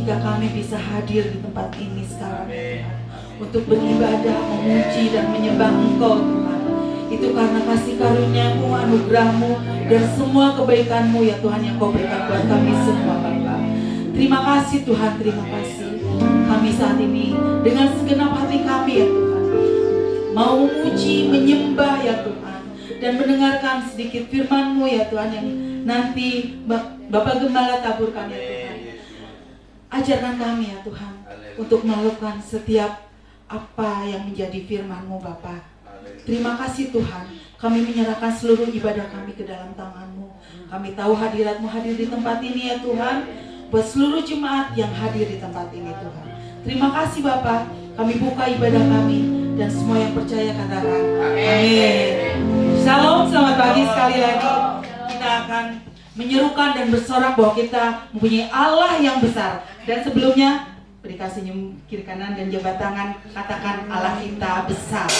Sehingga kami bisa hadir di tempat ini sekarang ya Tuhan, untuk beribadah, memuji dan menyembah Engkau Tuhan. Itu karena kasih karunia-Mu, anugerah-Mu, dan semua kebaikan-Mu ya Tuhan yang Kau berikan buat kami semua Bapa. Terima kasih Tuhan, terima kasih. Kami saat ini dengan segenap hati kami ya Tuhan, mau memuji, menyembah ya Tuhan, dan mendengarkan sedikit firman-Mu ya Tuhan, yang nanti Bapak Gembala taburkan ya Tuhan. Ajarkan kami ya Tuhan untuk melakukan setiap apa yang menjadi firman-Mu Bapa. Terima kasih Tuhan, kami menyerahkan seluruh ibadah kami ke dalam tangan-Mu. Kami tahu hadirat-Mu hadir di tempat ini ya Tuhan, buat seluruh jemaat yang hadir di tempat ini Tuhan. Terima kasih Bapa, kami buka ibadah kami, dan semua yang percaya katakan amin. Shalom, selamat pagi sekali lagi. Kita akan menyerukan dan bersorak bahwa kita mempunyai Allah yang besar. Dan sebelumnya, berikan senyum kiri kanan dan jabat tangan, katakan Allah kita besar.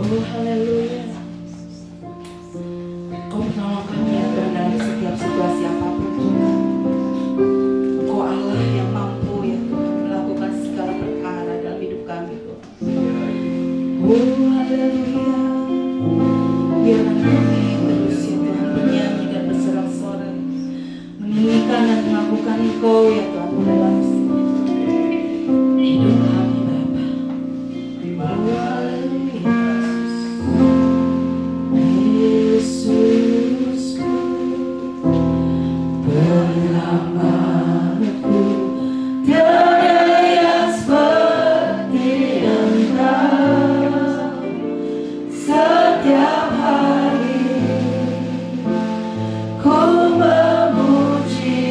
Oh haleluya. Kau menolong kami ya Tuhan dalam setiap situasi apapun Tuhan. Kau Allah yang mampu ya Tuhan melakukan segala perkara dalam hidup kami Tuhan. Oh haleluya. Biarkan kami terus ya Tuhan bernyanyi dan bersorak-sorai, meninggikan dan mengakukan Engkau ya Tuhan dalam hidup kami Bapa. Oh haleluya. Yesusku, penyelamatku, tiada yang seperti Engkau. Setiap hari ku memuji.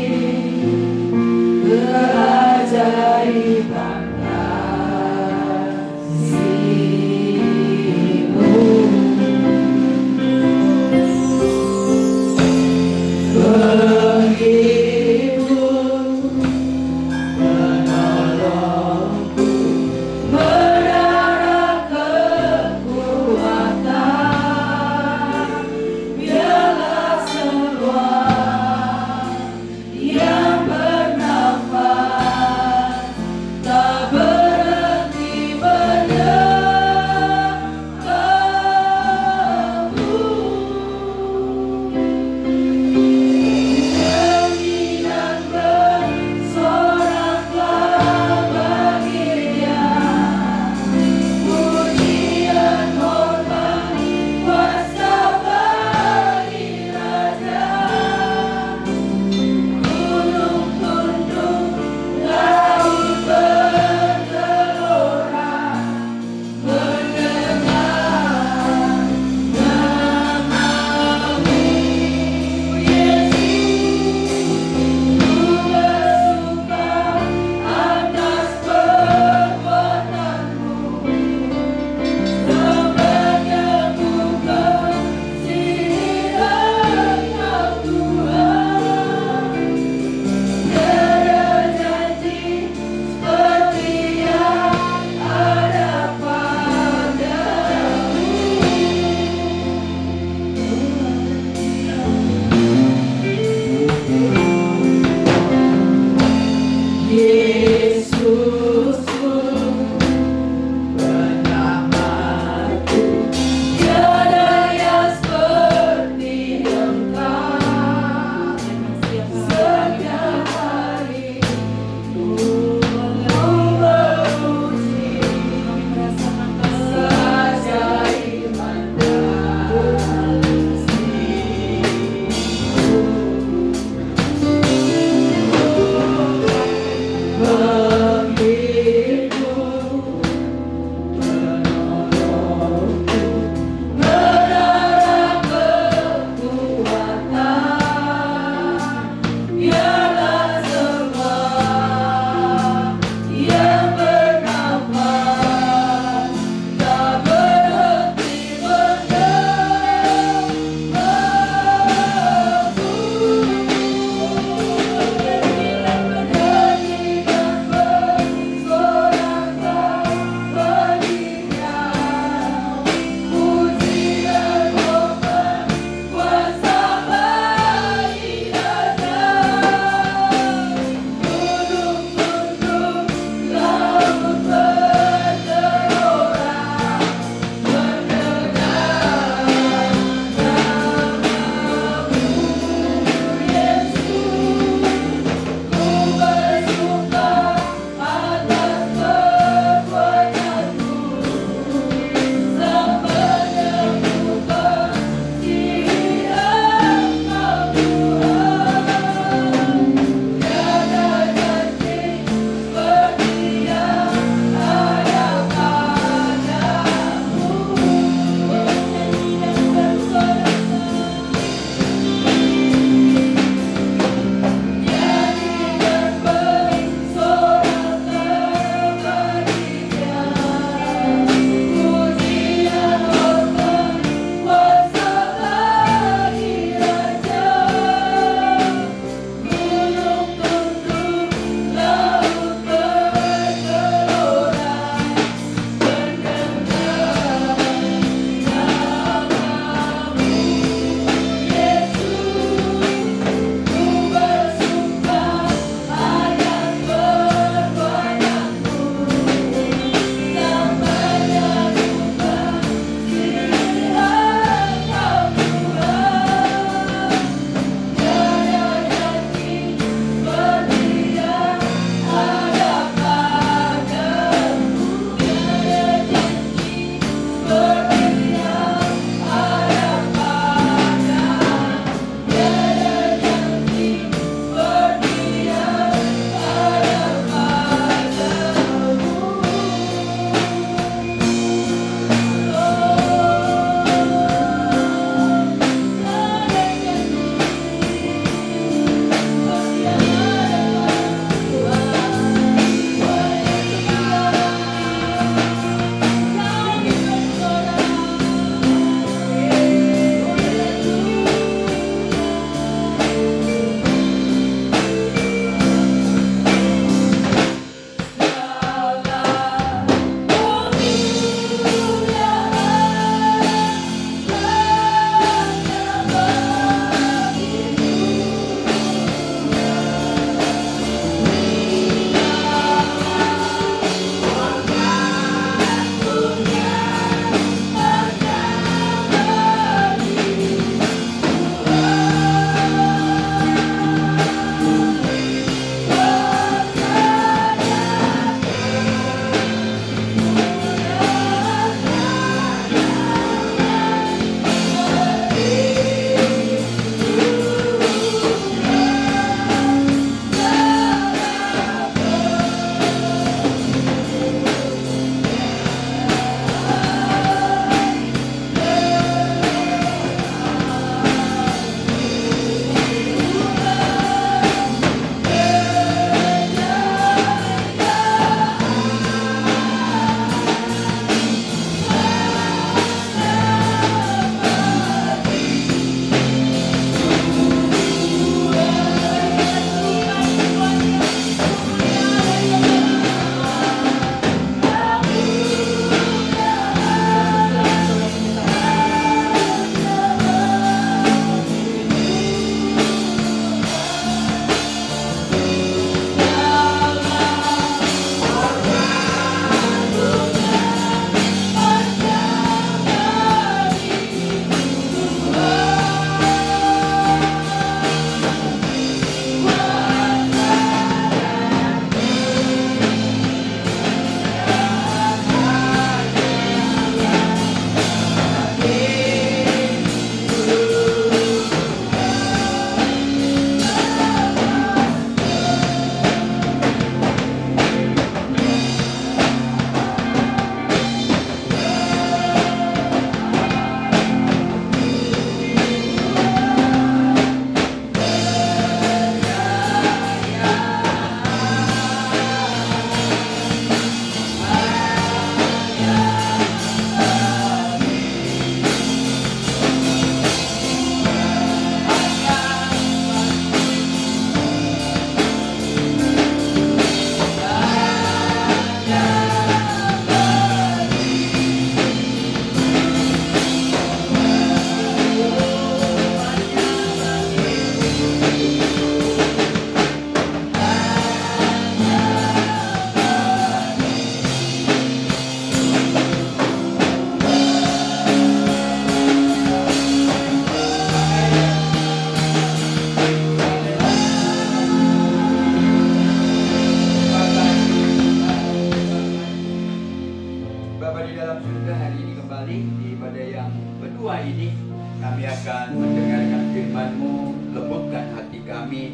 hari ini kembali di ibadah yang kedua ini. Kami akan mendengarkan firman-Mu, lembutkan hati kami.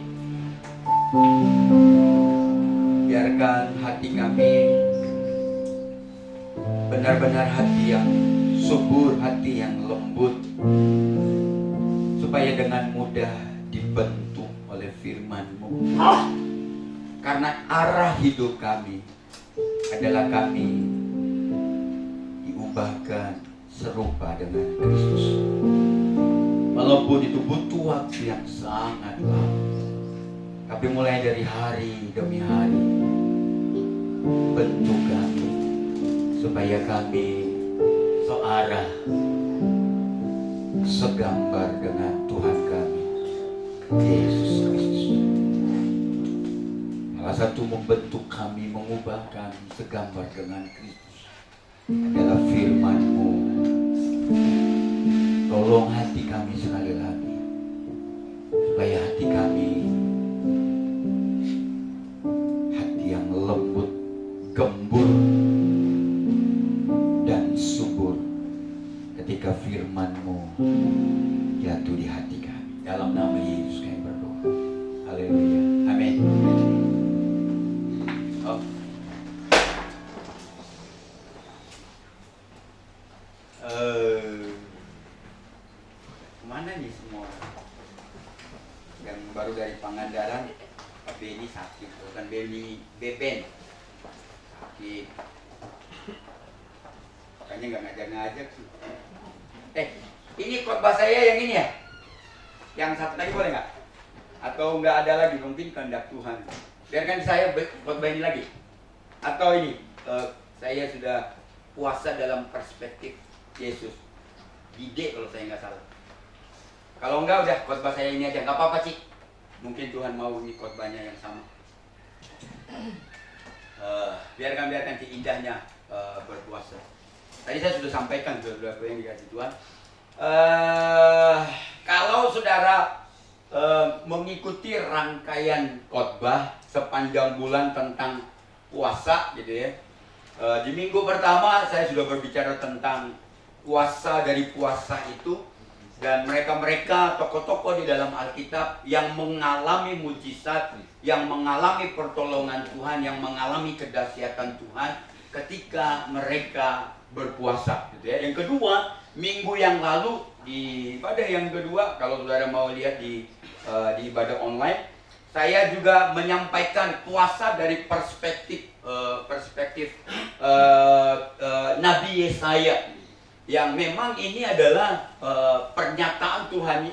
Biarkan hati kami benar-benar hati yang subur, hati yang lembut, supaya dengan mudah dibentuk oleh firman-Mu. Karena arah hidup kami adalah kami diubahkan serupa dengan Kristus. Walaupun itu butuh waktu yang sangat lama, tapi mulai dari hari demi hari, bentuk kami supaya kami searah, segambar dengan Tuhan kami, Yesus Kristus. Salah satu membentuk kami, mengubah kami segambar dengan Kristus adalah firman-Mu. Tolong hati kami sekali lagi, supaya hati kami hati yang lembut, gembur, dan subur ketika firman-Mu jatuh di hati kami. Dalam nama Yesus kami berdoa. Haleluya. Amin. Oh. Kemana nih semua? Yang baru dari Pangandaran, Pak Beni sakit, bukan Beni, Beben sakit. Makanya nggak ngajak-ngajak sih. Ini khotbah saya yang ini ya? Yang satu lagi boleh nggak? Atau nggak ada lagi, mungkin kehendak Tuhan. Biarkan saya khotbah ini lagi. Atau ini, saya sudah puasa dalam perspektif Yesus. Gide kalau saya nggak salah. Kalau enggak udah khotbah saya ini aja, nggak apa-apa Cik. Mungkin Tuhan mau ini khotbahnya yang sama. Biarkan Cik indahnya berpuasa. Tadi saya sudah sampaikan beberapa yang dikasih Tuhan. Kalau saudara mengikuti rangkaian khotbah sepanjang bulan tentang puasa, gitu ya. Di minggu pertama saya sudah berbicara tentang puasa dari puasa itu. Dan mereka-mereka tokoh-tokoh di dalam Alkitab yang mengalami mujizat, yang mengalami pertolongan Tuhan, yang mengalami kedahsyatan Tuhan ketika mereka berpuasa, gitu ya. Yang kedua, minggu yang lalu di ibadah yang kedua, kalau saudara mau lihat di ibadah online, saya juga menyampaikan puasa dari perspektif Nabi Yesaya. Yang memang ini adalah pernyataan Tuhan,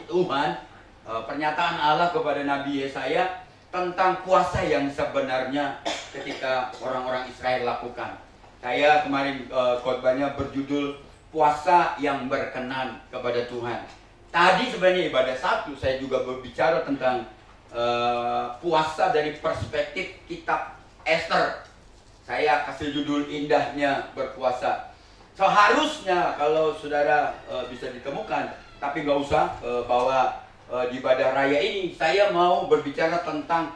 pernyataan Allah kepada Nabi Yesaya tentang puasa yang sebenarnya ketika orang-orang Israel lakukan. Saya kemarin khotbahnya berjudul puasa yang berkenan kepada Tuhan. Tadi sebenarnya ibadah satu saya juga berbicara tentang puasa dari perspektif kitab Esther. Saya kasih judul indahnya berpuasa. Seharusnya kalau saudara bisa ditemukan, tapi nggak usah bahwa di ibadah raya ini saya mau berbicara tentang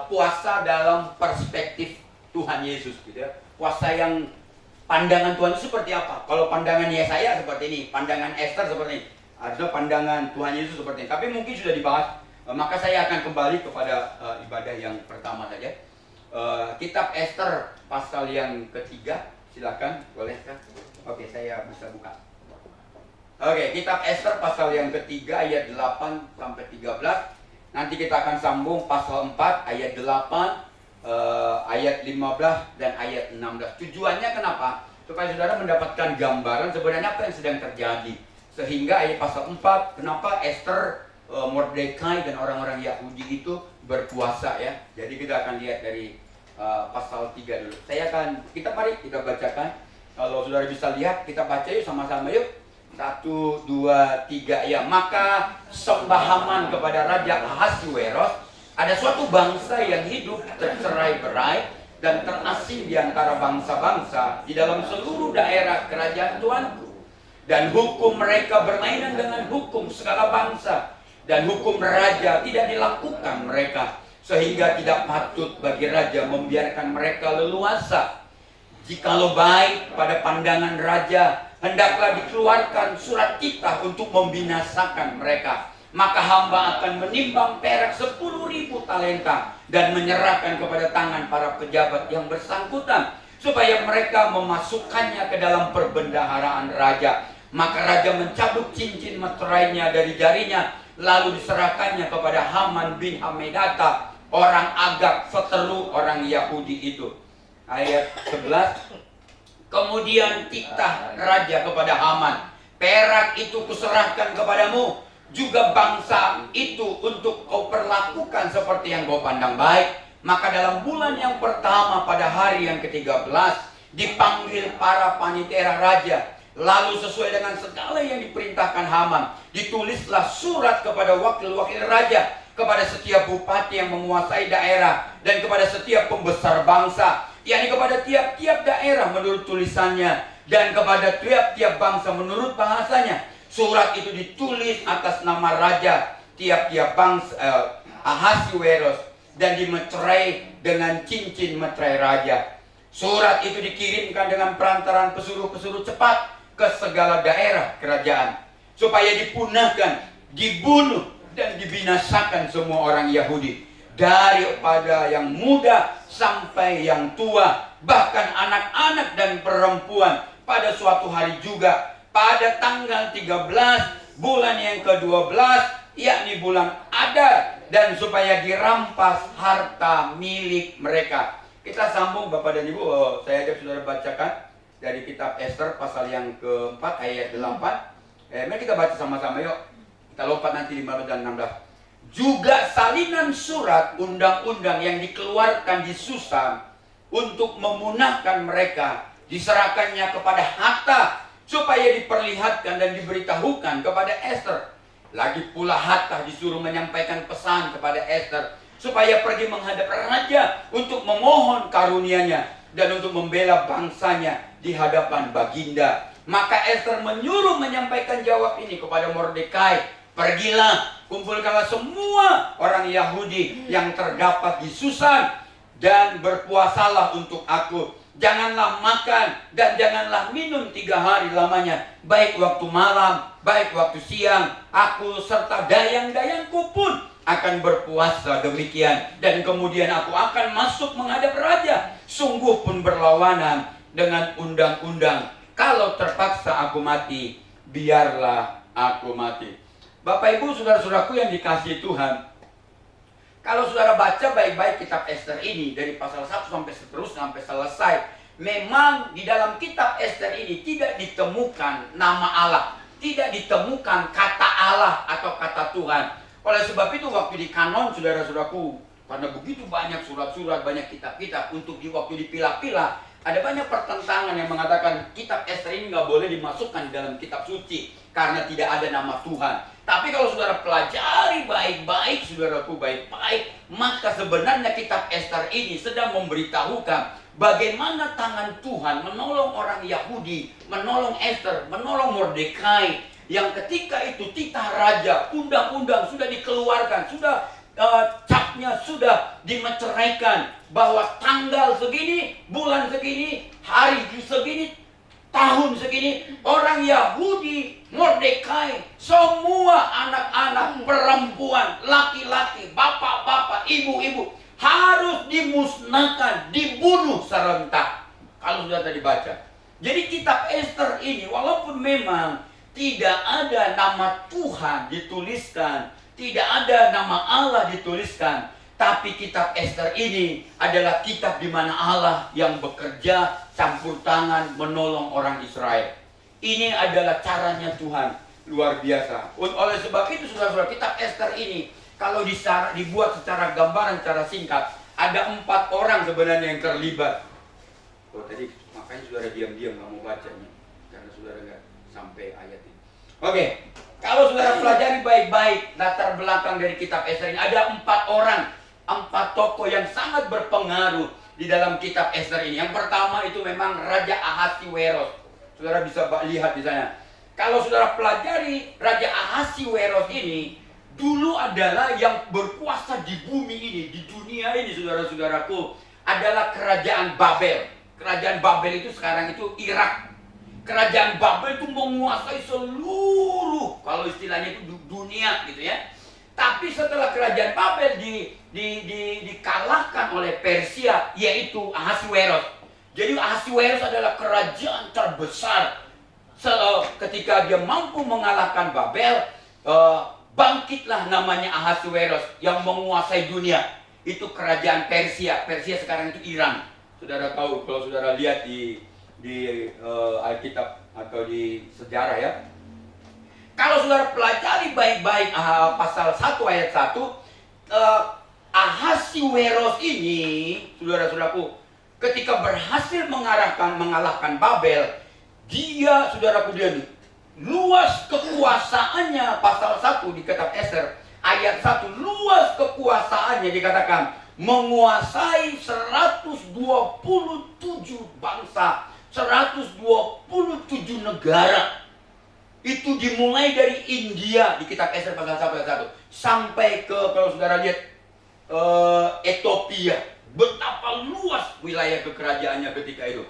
puasa dalam perspektif Tuhan Yesus, gitu ya. Puasa yang pandangan Tuhan itu seperti apa? Kalau pandangan Yesaya seperti ini, pandangan Esther seperti ini, ada pandangan Tuhan Yesus seperti ini. Tapi mungkin sudah dibahas, maka saya akan kembali kepada ibadah yang pertama saja. Kitab Esther pasal yang ketiga. Silakan, boleh kan? Oke, saya bisa buka. Oke, kitab Esther pasal yang ketiga ayat 8 sampai 13. Nanti kita akan sambung pasal 4 ayat 8, ayat 15 dan ayat 16. Tujuannya kenapa? Supaya saudara mendapatkan gambaran sebenarnya apa yang sedang terjadi. Sehingga ayat pasal 4, kenapa Esther, Mordekai dan orang-orang Yahudi itu berpuasa ya. Jadi kita akan lihat dari pasal 3 dulu. Mari kita bacakan. Kalau saudara bisa lihat, kita baca yuk sama-sama yuk. 1, 2, 3 ya. Maka sembahaman kepada Raja Ahasuerus, ada suatu bangsa yang hidup tercerai-berai dan terasing di antara bangsa-bangsa di dalam seluruh daerah kerajaan Tuanku. Dan hukum mereka berlainan dengan hukum segala bangsa, dan hukum raja tidak dilakukan mereka, sehingga tidak patut bagi raja membiarkan mereka leluasa. Jikalau baik pada pandangan raja, hendaklah dikeluarkan surat titah untuk membinasakan mereka. Maka hamba akan menimbang perak 10.000 talenta dan menyerahkan kepada tangan para pejabat yang bersangkutan, supaya mereka memasukkannya ke dalam perbendaharaan raja. Maka raja mencabut cincin meterainya dari jarinya, lalu diserahkannya kepada Haman bin Hamedata, orang Agag, seteru orang Yahudi itu. Ayat 11. Kemudian titah raja kepada Haman, perak itu kuserahkan kepadamu, juga bangsa itu untuk kau perlakukan seperti yang kau pandang baik. Maka dalam bulan yang pertama pada hari yang ke-13 dipanggil para panitera raja. Lalu sesuai dengan segala yang diperintahkan Haman, ditulislah surat kepada wakil-wakil raja, kepada setiap bupati yang menguasai daerah, dan kepada setiap pembesar bangsa, yakni kepada tiap-tiap daerah menurut tulisannya, dan kepada tiap-tiap bangsa menurut bahasanya. Surat itu ditulis atas nama raja tiap-tiap bangsa Ahasiweros, dan dimeterai dengan cincin meterai raja. Surat itu dikirimkan dengan perantaran pesuruh-pesuruh cepat ke segala daerah kerajaan, supaya dipunahkan, dibunuh, dan dibinasakan semua orang Yahudi, daripada yang muda sampai yang tua, bahkan anak-anak dan perempuan. Pada suatu hari juga, pada tanggal 13 bulan yang ke-12, yakni bulan Adar, dan supaya dirampas harta milik mereka. Kita sambung Bapak dan Ibu, saya ajak saudara bacakan dari kitab Ester pasal yang keempat ayat 8. Mari kita baca sama-sama yuk. Kita lompat nanti 15 dan 16. Juga salinan surat undang-undang yang dikeluarkan di Susan untuk memunahkan mereka diserahkannya kepada Hatta, supaya diperlihatkan dan diberitahukan kepada Ester. Lagi pula Hatta disuruh menyampaikan pesan kepada Ester, supaya pergi menghadap raja untuk memohon karunia-Nya dan untuk membela bangsanya di hadapan baginda. Maka Ester menyuruh menyampaikan jawab ini kepada Mordekai. Pergilah, kumpulkanlah semua orang Yahudi yang terdapat di Susan, dan berpuasalah untuk aku. Janganlah makan dan janganlah minum 3 hari lamanya, baik waktu malam, baik waktu siang. Aku serta dayang-dayangku pun akan berpuasa demikian. Dan kemudian aku akan masuk menghadap raja, sungguh pun berlawanan dengan undang-undang. Kalau terpaksa aku mati, biarlah aku mati. Bapak Ibu saudara-saudaraku yang dikasihi Tuhan, kalau saudara baca baik-baik kitab Ester ini dari pasal 1 sampai seterusnya sampai selesai, memang di dalam kitab Ester ini tidak ditemukan nama Allah, tidak ditemukan kata Allah atau kata Tuhan. Oleh sebab itu waktu di kanon saudara-saudaraku, karena begitu banyak surat-surat, banyak kitab-kitab, untuk waktu dipilah-pilah, ada banyak pertentangan yang mengatakan kitab Ester ini nggak boleh dimasukkan di dalam kitab suci karena tidak ada nama Tuhan. Tapi kalau saudara pelajari baik-baik, saudaraku baik-baik, maka sebenarnya kitab Ester ini sedang memberitahukan bagaimana tangan Tuhan menolong orang Yahudi, menolong Ester, menolong Mordekai, yang ketika itu titah raja, undang-undang sudah dikeluarkan, sudah capnya sudah dimeceraikan, bahwa tanggal segini, bulan segini, hari segini, tahun segini, orang Yahudi, Mordekai, semua anak-anak, perempuan, laki-laki, bapak-bapak, ibu-ibu harus dimusnahkan, dibunuh serentak. Kalau sudah tadi baca. Jadi kitab Ester ini walaupun memang tidak ada nama Tuhan dituliskan, tidak ada nama Allah dituliskan, tapi kitab Ester ini adalah kitab di mana Allah yang bekerja campur tangan menolong orang Israel. Ini adalah caranya Tuhan, luar biasa. Oleh sebab itu saudara-saudara, kitab Ester ini kalau dibuat secara gambaran, secara singkat, ada 4 orang sebenarnya yang terlibat. Oh tadi makanya saudara diam-diam nggak mau bacanya, karena saudara nggak sampai ayat ini. Oke, kalau saudara pelajari baik-baik latar belakang dari kitab Ester ini, ada 4 orang, 4 tokoh yang sangat berpengaruh di dalam kitab Ester ini. Yang pertama itu memang Raja Ahasiweros. Saudara bisa lihat di sana. Kalau saudara pelajari Raja Ahasiweros ini, dulu adalah yang berkuasa di bumi ini, di dunia ini, saudara-saudaraku, adalah kerajaan Babel. kerajaan Babel itu sekarang itu Irak. Kerajaan Babel itu menguasai seluruh, kalau istilahnya itu dunia gitu ya. Tapi setelah kerajaan Babel dikalahkan oleh Persia, yaitu Ahasweros. Jadi Ahasweros adalah kerajaan terbesar. Ketika dia mampu mengalahkan Babel, bangkitlah namanya Ahasweros yang menguasai dunia. Itu kerajaan Persia. Persia sekarang itu Iran. Saudara tahu, kalau saudara lihat di Alkitab atau di sejarah ya. Kalau saudara pelajari baik-baik pasal 1 ayat 1, Ahasweros ini, saudara-saudaraku, ketika berhasil mengalahkan Babel, dia, saudaraku, dia luas kekuasaannya. Pasal 1 di kitab Ester ayat 1, luas kekuasaannya dikatakan menguasai 127 bangsa, 127 negara. Itu dimulai dari India di kitab Ester pasal 1 ayat 1 sampai ke, kalau saudara lihat, Ethiopia. Betapa luas wilayah kekerajaannya ketika itu.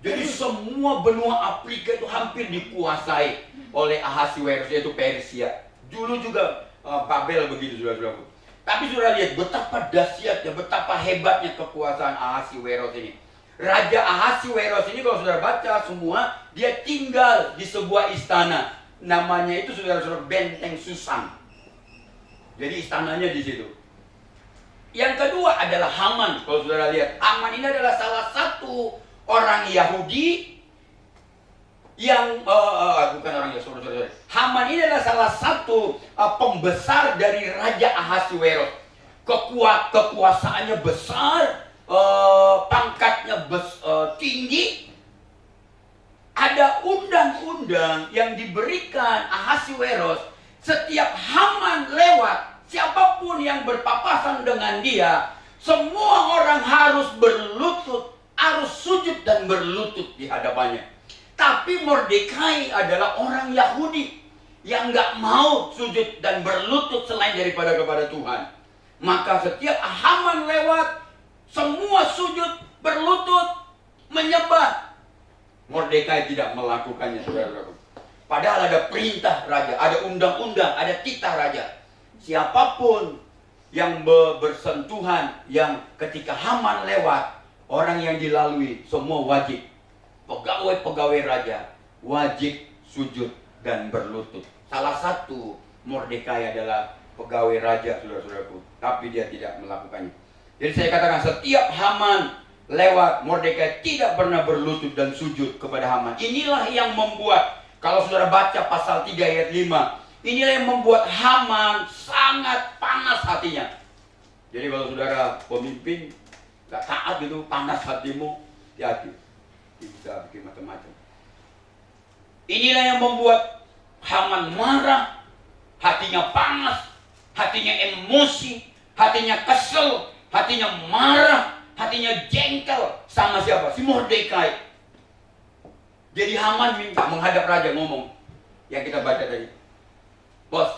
Jadi semua benua Afrika itu hampir dikuasai oleh Ahasweros, yaitu Persia. Dulu juga Babel begitu, saudara-saudaraku. Tapi saudara lihat betapa dahsyatnya, betapa hebatnya kekuasaan Ahasweros ini. Raja Ahasweros ini, kalau saudara baca semua, dia tinggal di sebuah istana. Namanya itu, saudara-saudara, Benteng Susan. Jadi istananya di situ. Yang kedua adalah Haman. Kalau saudara lihat, Haman ini adalah salah satu orang Yahudi yang bukan orang Yahudi, sorry. Haman ini adalah salah satu pembesar dari Raja Ahasweros. Kekuasaannya besar, pangkatnya tinggi. Ada undang-undang yang diberikan Ahasweros. Setiap Haman lewat, siapapun yang berpapasan dengan dia, semua orang harus berlutut, harus sujud dan berlutut di hadapannya. Tapi Mordekai adalah orang Yahudi yang nggak mau sujud dan berlutut selain daripada kepada Tuhan. Maka setiap Haman lewat, semua sujud, berlutut, menyembah. Mordekai tidak melakukannya, saudara-saudara. Padahal ada perintah raja, ada undang-undang, ada titah raja. Siapapun yang bersentuhan, yang ketika Haman lewat, orang yang dilalui semua wajib. Pegawai-pegawai raja wajib sujud dan berlutut. Salah satu Mordekai adalah pegawai raja, saudara-saudaraku. Tapi dia tidak melakukannya. Jadi saya katakan, setiap Haman lewat, Mordekai tidak pernah berlutut dan sujud kepada Haman. Inilah yang membuat, kalau saudara baca pasal 3 ayat 5, inilah yang membuat Haman sangat panas hatinya. Jadi kalau saudara pemimpin gak taat gitu, panas hatimu, hati-hati, bisa bikin macam-macam. Inilah yang membuat Haman marah, hatinya panas, hatinya emosi, hatinya kesel, hatinya marah, hatinya jengkel sama siapa? Si Mordekai. Jadi Haman minta menghadap raja, ngomong yang kita baca tadi. Bos,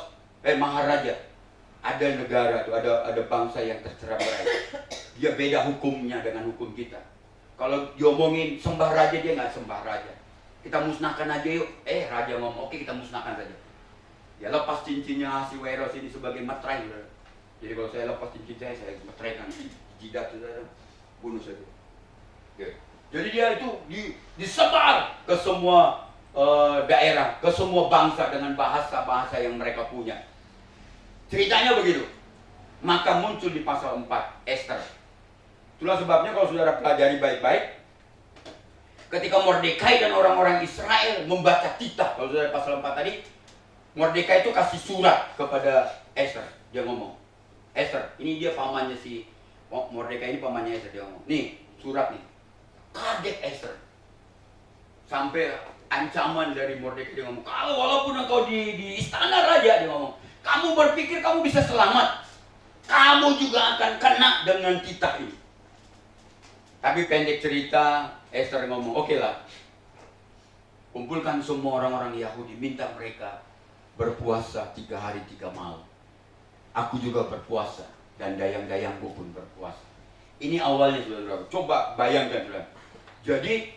Maharaja, ada negara tuh, ada bangsa yang tercerai-berai. Dia beda hukumnya dengan hukum kita. Kalau diomongin sembah raja, dia nggak sembah raja. Kita musnahkan aja yuk. Raja ngomong, oke, kita musnahkan saja. Dia lepas cincinnya Ahasweros ini sebagai materai. Jadi kalau saya lepas cincin saya meteraikan jidat, saudara, bunuh saja. Oke. Jadi dia itu disebar ke semua daerah, ke semua bangsa dengan bahasa-bahasa yang mereka punya. Ceritanya begitu. Maka muncul di pasal 4 Ester. Itulah sebabnya kalau saudara pelajari baik-baik, ketika Mordekai dan orang-orang Israel membaca titah, kalau saudara pasal 4 tadi, Mordekai itu kasih surat kepada Ester. Dia ngomong, Ester, ini dia pamannya si Mordekai, ini pamannya Ester. Dia ngomong, nih surat nih. Kaget Ester. Sampai ancaman dari Mordekai, dia ngomong, kalau walaupun engkau di istana raja, dia ngomong, kamu berpikir kamu bisa selamat, kamu juga akan kena dengan titah ini. Tapi pendek cerita, Ester ngomong, oke lah, kumpulkan semua orang-orang Yahudi, minta mereka berpuasa 3 hari 3 malam. Aku juga berpuasa, dan dayang-dayangku pun berpuasa. Ini awalnya, saudara. Coba bayangkan, saudara. Jadi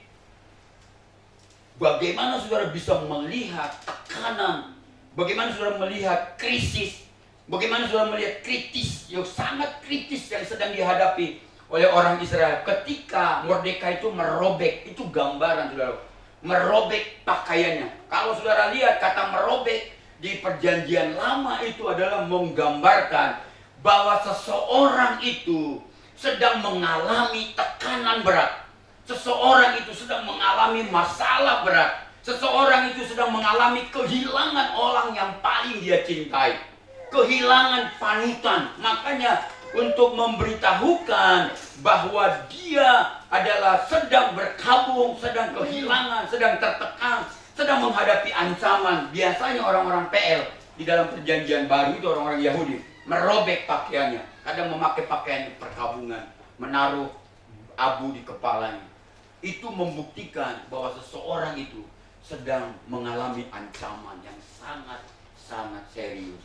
bagaimana saudara bisa melihat tekanan, bagaimana saudara melihat krisis, bagaimana saudara melihat kritis yang sangat kritis yang sedang dihadapi oleh orang Israel ketika Mordekai itu merobek, itu gambaran saudara, merobek pakaiannya. Kalau saudara lihat kata merobek di perjanjian lama itu adalah menggambarkan bahwa seseorang itu sedang mengalami tekanan berat. Seseorang itu sedang mengalami masalah berat. Seseorang itu sedang mengalami kehilangan orang yang paling dia cintai. Kehilangan panutan. Makanya untuk memberitahukan bahwa dia adalah sedang berkabung, sedang kehilangan, sedang tertekan, sedang menghadapi ancaman. Biasanya orang-orang PL di dalam perjanjian baru itu orang-orang Yahudi merobek pakaiannya, kadang memakai pakaian perkabungan, menaruh abu di kepalanya. Itu membuktikan bahwa seseorang itu sedang mengalami ancaman yang sangat serius.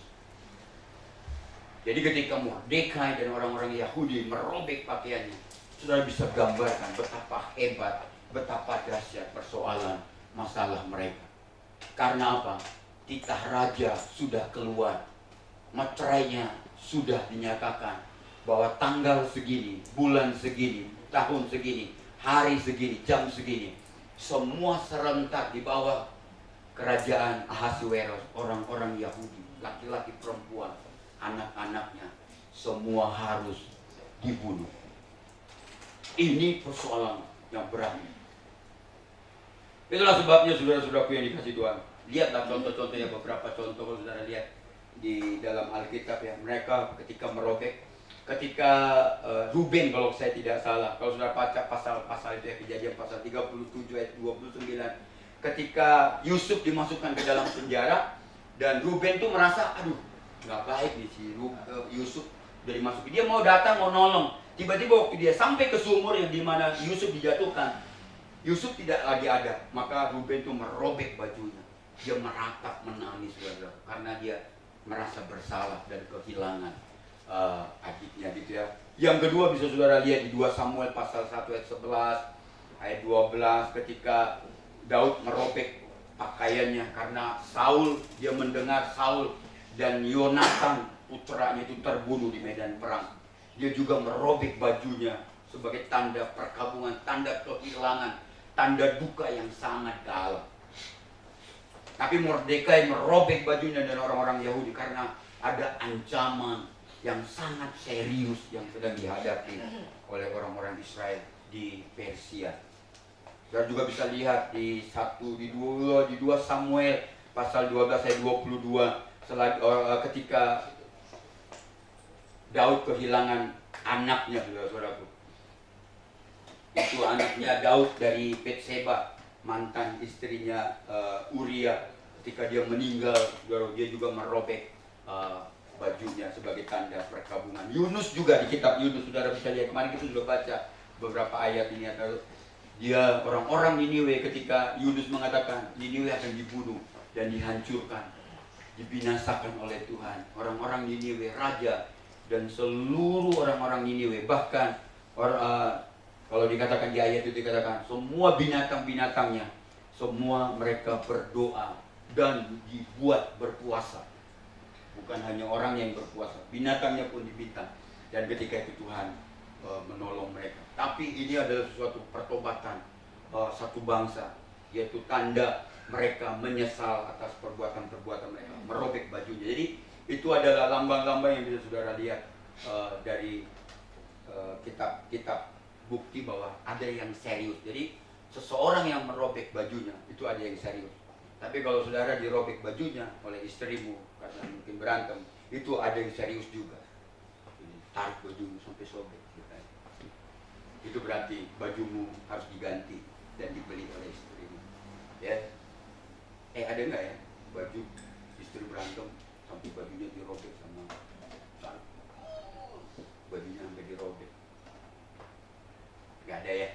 Jadi ketika Mordekai dan orang-orang Yahudi merobek pakaiannya, saudara bisa gambarkan betapa hebat, betapa dahsyat persoalan masalah mereka. Karena apa? Titah raja sudah keluar, materainya sudah dinyatakan bahwa tanggal segini, bulan segini, tahun segini, hari segini, jam segini, semua serentak di bawah kerajaan Ahasuerus, orang-orang Yahudi, laki-laki, perempuan, anak-anaknya, semua harus dibunuh. Ini persoalan yang berat. Itulah sebabnya saudara-saudaraku yang dikasih Tuhan, lihatlah contoh-contohnya, beberapa contoh kalau saudara lihat di dalam Alkitab ya, mereka ketika merobek, ketika Ruben kalau saya tidak salah, kalau saudara baca pasal-pasal itu ya, Kejadian pasal 37 ayat 29, ketika Yusuf dimasukkan ke dalam penjara dan Ruben tuh merasa aduh nggak baik nih si Yusuf udah dimasukin, dia mau datang mau nolong, tiba-tiba waktu dia sampai ke sumur yang dimana Yusuf dijatuhkan, Yusuf tidak lagi ada, maka Ruben tuh merobek bajunya, dia meratap menangis saudara, karena dia merasa bersalah dan kehilangan adiknya gitu ya. Yang kedua bisa saudara lihat di 2 Samuel pasal 1 ayat 11 ayat 12, ketika Daud merobek pakaiannya karena Saul, dia mendengar Saul dan Yonatan putranya itu terbunuh di medan perang. Dia juga merobek bajunya sebagai tanda perkabungan, tanda kehilangan, tanda duka yang sangat dalam. Tapi Mordekai merobek bajunya dan orang-orang Yahudi karena ada ancaman yang sangat serius yang sedang dihadapi oleh orang-orang Israel di Persia. Dan juga bisa lihat di 2 Samuel pasal 12 ayat 22, ketika Daud kehilangan anaknya, saudara-saudaraku. Itu anaknya Daud dari Betseba, mantan istrinya Uria. Ketika dia meninggal, dia juga merobek bajunya sebagai tanda perkabungan. Yunus juga di kitab Yunus, saudara bisa lihat, kemarin kita sudah baca beberapa ayat ini. Dia orang-orang Niniwe, ketika Yunus mengatakan Niniwe akan dibunuh dan dihancurkan, dibinasakan oleh Tuhan. Orang-orang Niniwe, raja dan seluruh orang-orang Niniwe, bahkan kalau dikatakan di ayat itu dikatakan semua binatang-binatangnya, semua mereka berdoa dan dibuat berpuasa. Bukan hanya orang yang berpuasa, binatangnya pun diminta. Dan ketika itu Tuhan menolong mereka. Tapi ini adalah suatu pertobatan satu bangsa, yaitu tanda mereka menyesal atas perbuatan-perbuatan mereka, merobek bajunya. Jadi itu adalah lambang-lambang yang bisa saudara lihat dari kitab-kitab bukti bahwa ada yang serius. Jadi seseorang yang merobek bajunya itu ada yang serius. Tapi kalau saudara dirobek bajunya oleh istrimu karena mungkin berantem, itu ada yang serius juga. Tarik bajumu sampai sobek, itu berarti bajumu harus diganti dan dibeli oleh istrimu. Ya, ada nggak ya baju istri berantem sampai bajunya dirobek sama tarik, bajunya sampai dirobek? Nggak ada ya,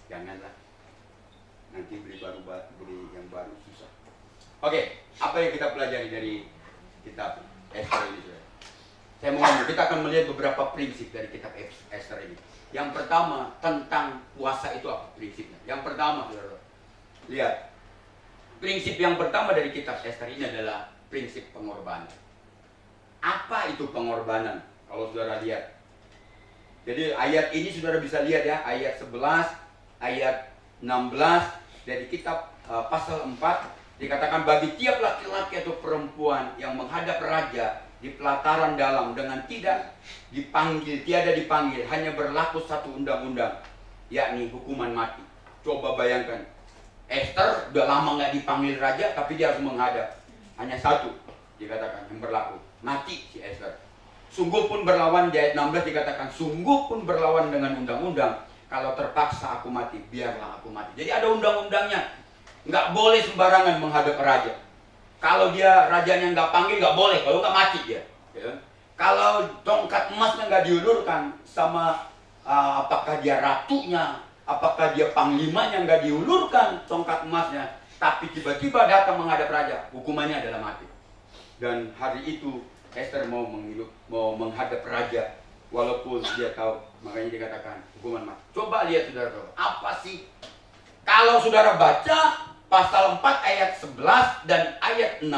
janganlah. Nanti beli yang baru susah. Oke, apa yang kita pelajari dari kitab Esra ini? Saya mau ngomong, kita akan melihat beberapa prinsip dari kitab Ester ini. Yang pertama, tentang puasa itu apa prinsipnya? Yang pertama, saudara, lihat. Prinsip yang pertama dari kitab Ester ini adalah prinsip pengorbanan. Apa itu pengorbanan? Kalau saudara lihat. Jadi ayat ini saudara bisa lihat ya, ayat 11, ayat 16 dari kitab pasal 4 dikatakan bagi tiap laki-laki atau perempuan yang menghadap raja di pelataran dalam dengan tidak dipanggil, tiada dipanggil, hanya berlaku satu undang-undang, yakni hukuman mati. Coba bayangkan, Ester udah lama nggak dipanggil raja, tapi dia harus menghadap. Hanya satu dikatakan yang berlaku, mati si Ester. Sungguh pun berlawan, di ayat 16 dikatakan, sungguh pun berlawan dengan undang-undang, kalau terpaksa aku mati, biarlah aku mati. Jadi ada undang-undangnya, nggak boleh sembarangan menghadap raja. Kalau dia rajanya nggak panggil, nggak boleh. Kalau nggak mati dia. Ya. Kalau tongkat emasnya nggak diulurkan sama apakah dia ratunya, apakah dia panglimanya nggak diulurkan tongkat emasnya, tapi tiba-tiba datang menghadap raja, hukumannya adalah mati. Dan hari itu Ester mau menghadap raja, walaupun dia tahu, makanya dikatakan hukuman mati. Coba lihat saudara, apa sih? Kalau saudara baca pasal 4 ayat 11 dan ayat 16,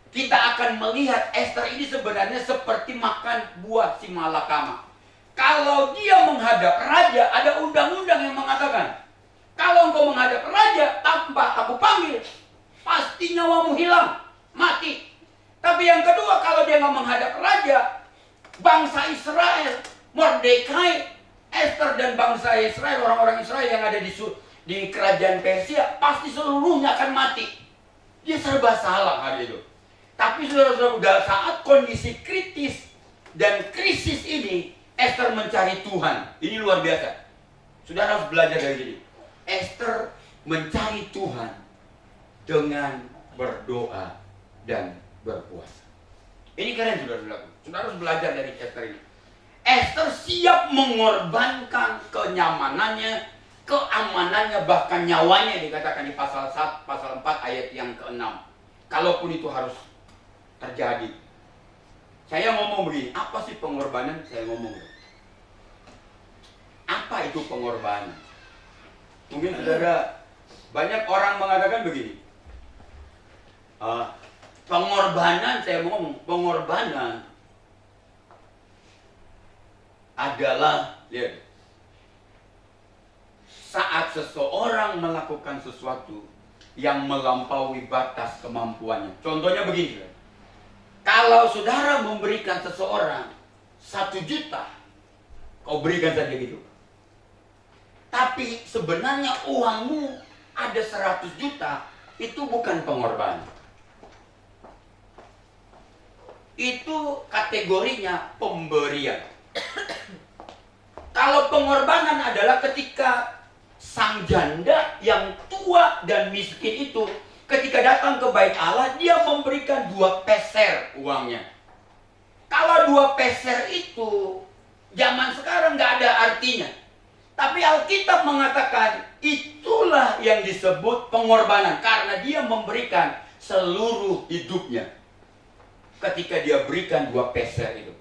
kita akan melihat Ester ini sebenarnya seperti makan buah si malakama. Kalau dia menghadap raja, ada undang-undang yang mengatakan, kalau engkau menghadap raja tanpa aku panggil, pasti nyawamu hilang, mati. Tapi yang kedua, kalau dia nggak menghadap raja, bangsa Israel, Mordekai, Ester dan bangsa Israel, orang-orang Israel yang ada di kerajaan Persia, pasti seluruhnya akan mati. Dia serba salah hari itu. Tapi saudara-saudara, saat kondisi kritis dan krisis ini, Ester mencari Tuhan. Ini luar biasa. Saudara harus belajar dari sini. Ester mencari Tuhan dengan berdoa dan berpuasa. Ini keren saudara-saudara. Saudara harus belajar dari Ester ini. Ester siap mengorbankan kenyamanannya, keamanannya, bahkan nyawanya, dikatakan di pasal 4 ayat yang ke-6. Kalaupun itu harus terjadi. Saya ngomong begini, apa sih pengorbanan? Saya ngomong, apa itu pengorbanan? Mungkin saudara, banyak orang mengatakan begini, pengorbanan, saya mau ngomong, pengorbanan adalah, lihat, saat seseorang melakukan sesuatu yang melampaui batas kemampuannya. Contohnya begini, kalau saudara memberikan seseorang 1 juta, kau berikan saja gitu. Tapi sebenarnya uangmu ada 100 juta, itu bukan pengorbanan. Itu kategorinya pemberian. Kalau pengorbanan adalah ketika sang janda yang tua dan miskin itu, ketika datang ke bait Allah, dia memberikan 2 peser uangnya. Kalau 2 peser itu zaman sekarang nggak ada artinya. Tapi Alkitab mengatakan itulah yang disebut pengorbanan, karena dia memberikan seluruh hidupnya ketika dia berikan 2 peser itu.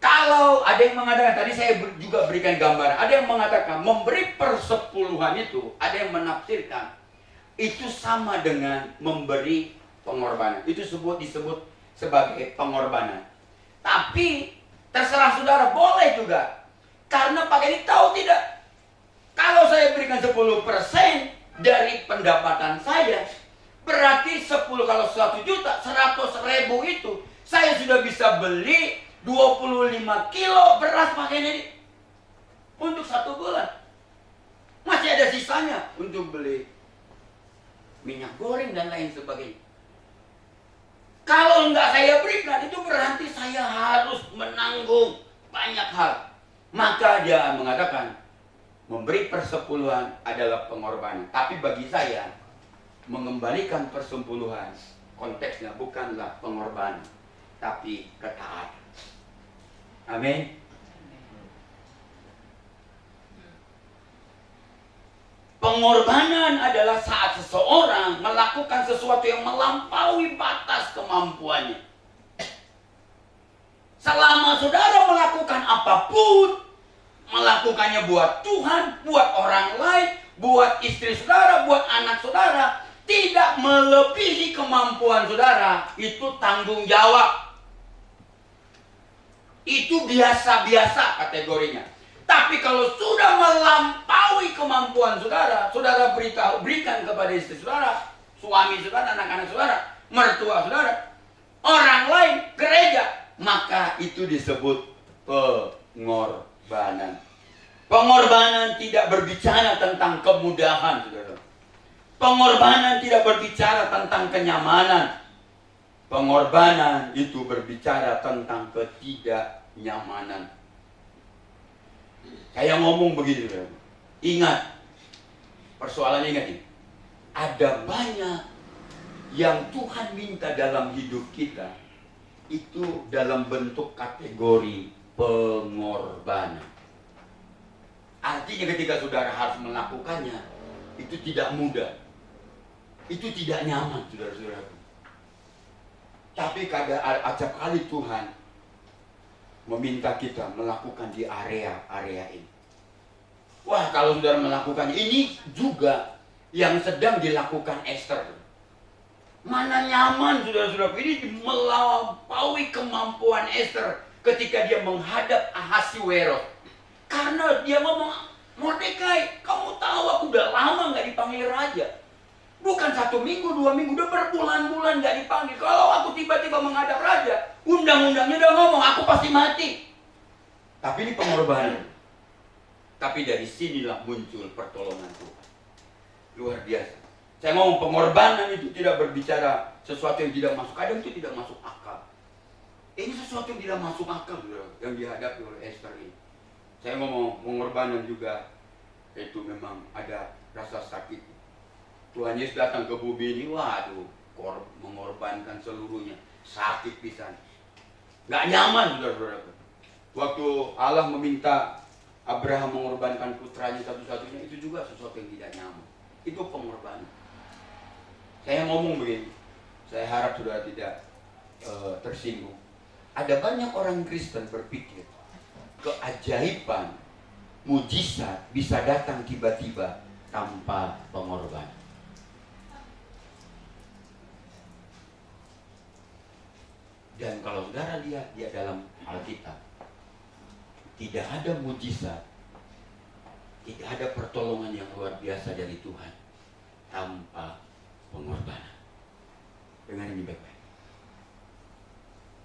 Kalau ada yang mengatakan, tadi saya juga berikan gambaran, ada yang mengatakan memberi persepuluhan itu, ada yang menafsirkan itu sama dengan memberi pengorbanan. Itu disebut sebagai pengorbanan. Tapi terserah saudara, boleh juga. Karena pakai ini tahu tidak, kalau saya berikan 10% dari pendapatan saya, berarti 10, kalau 1 juta, 100.000 itu saya sudah bisa beli 25 kilo beras pakai ini untuk 1 bulan. Masih ada sisanya untuk beli minyak goreng dan lain sebagainya. Kalau enggak saya berikan, itu berarti saya harus menanggung banyak hal. Maka dia mengatakan memberi persepuluhan adalah pengorbanan. Tapi bagi saya, mengembalikan persepuluhan konteksnya bukanlah pengorbanan, tapi ketaatan. Amin. Pengorbanan adalah saat seseorang melakukan sesuatu yang melampaui batas kemampuannya. Selama saudara melakukan apapun, melakukannya buat Tuhan, buat orang lain, buat istri saudara, buat anak saudara, tidak melebihi kemampuan saudara, itu tanggung jawab. Itu biasa-biasa kategorinya. Tapi kalau sudah melampaui kemampuan saudara, saudara berikan kepada istri saudara, suami saudara, anak-anak saudara, mertua saudara, orang lain, gereja, maka itu disebut pengorbanan. Pengorbanan tidak berbicara tentang kemudahan, saudara. Pengorbanan tidak berbicara tentang kenyamanan. Pengorbanan itu berbicara tentang ketidaknyamanan. Saya ngomong begini, saudara. Ingat, persoalannya ingat ini. Ada banyak yang Tuhan minta dalam hidup kita, itu dalam bentuk kategori pengorbanan. Artinya ketika saudara harus melakukannya, itu tidak mudah, itu tidak nyaman, saudara-saudara. Tapi acap kali Tuhan meminta kita melakukan di area-area ini. Wah, kalau saudara melakukannya, ini juga yang sedang dilakukan Esther. Mana nyaman, saudara-saudara, ini melampaui kemampuan Esther ketika dia menghadap Ahasiweros. Karena dia ngomong, Mordekai, kamu tahu aku udah lama gak dipanggil raja. Bukan 1 minggu, 2 minggu, udah berbulan-bulan gak dipanggil. Kalau aku tiba-tiba menghadap raja, undang-undangnya udah ngomong, aku pasti mati. Tapi ini pengorbanan. Tapi dari sinilah muncul pertolongan Tuhan. Luar biasa. Saya ngomong pengorbanan itu tidak berbicara sesuatu yang tidak masuk. Kadang itu tidak masuk akal. Ini sesuatu yang tidak masuk akal, yang dihadapi oleh Esther ini. Saya ngomong pengorbanan juga, itu memang ada rasa sakit. Tuhan Yesus datang ke bumi ini, waduh, mengorbankan seluruhnya. Sakit pisan. Gak nyaman, saudara-saudara. Waktu Allah meminta Abraham mengorbankan putranya satu-satunya, itu juga sesuatu yang tidak nyaman. Itu pengorbanan. Saya ngomong begini, saya harap saudara tidak tersinggung. Ada banyak orang Kristen berpikir keajaiban, mujizat bisa datang tiba-tiba tanpa pengorbanan. Dan kalau saudara lihat dia dalam Alkitab, tidak ada mujizat, tidak ada pertolongan yang luar biasa dari Tuhan tanpa pengorbanan. Dengar ini baik-baik.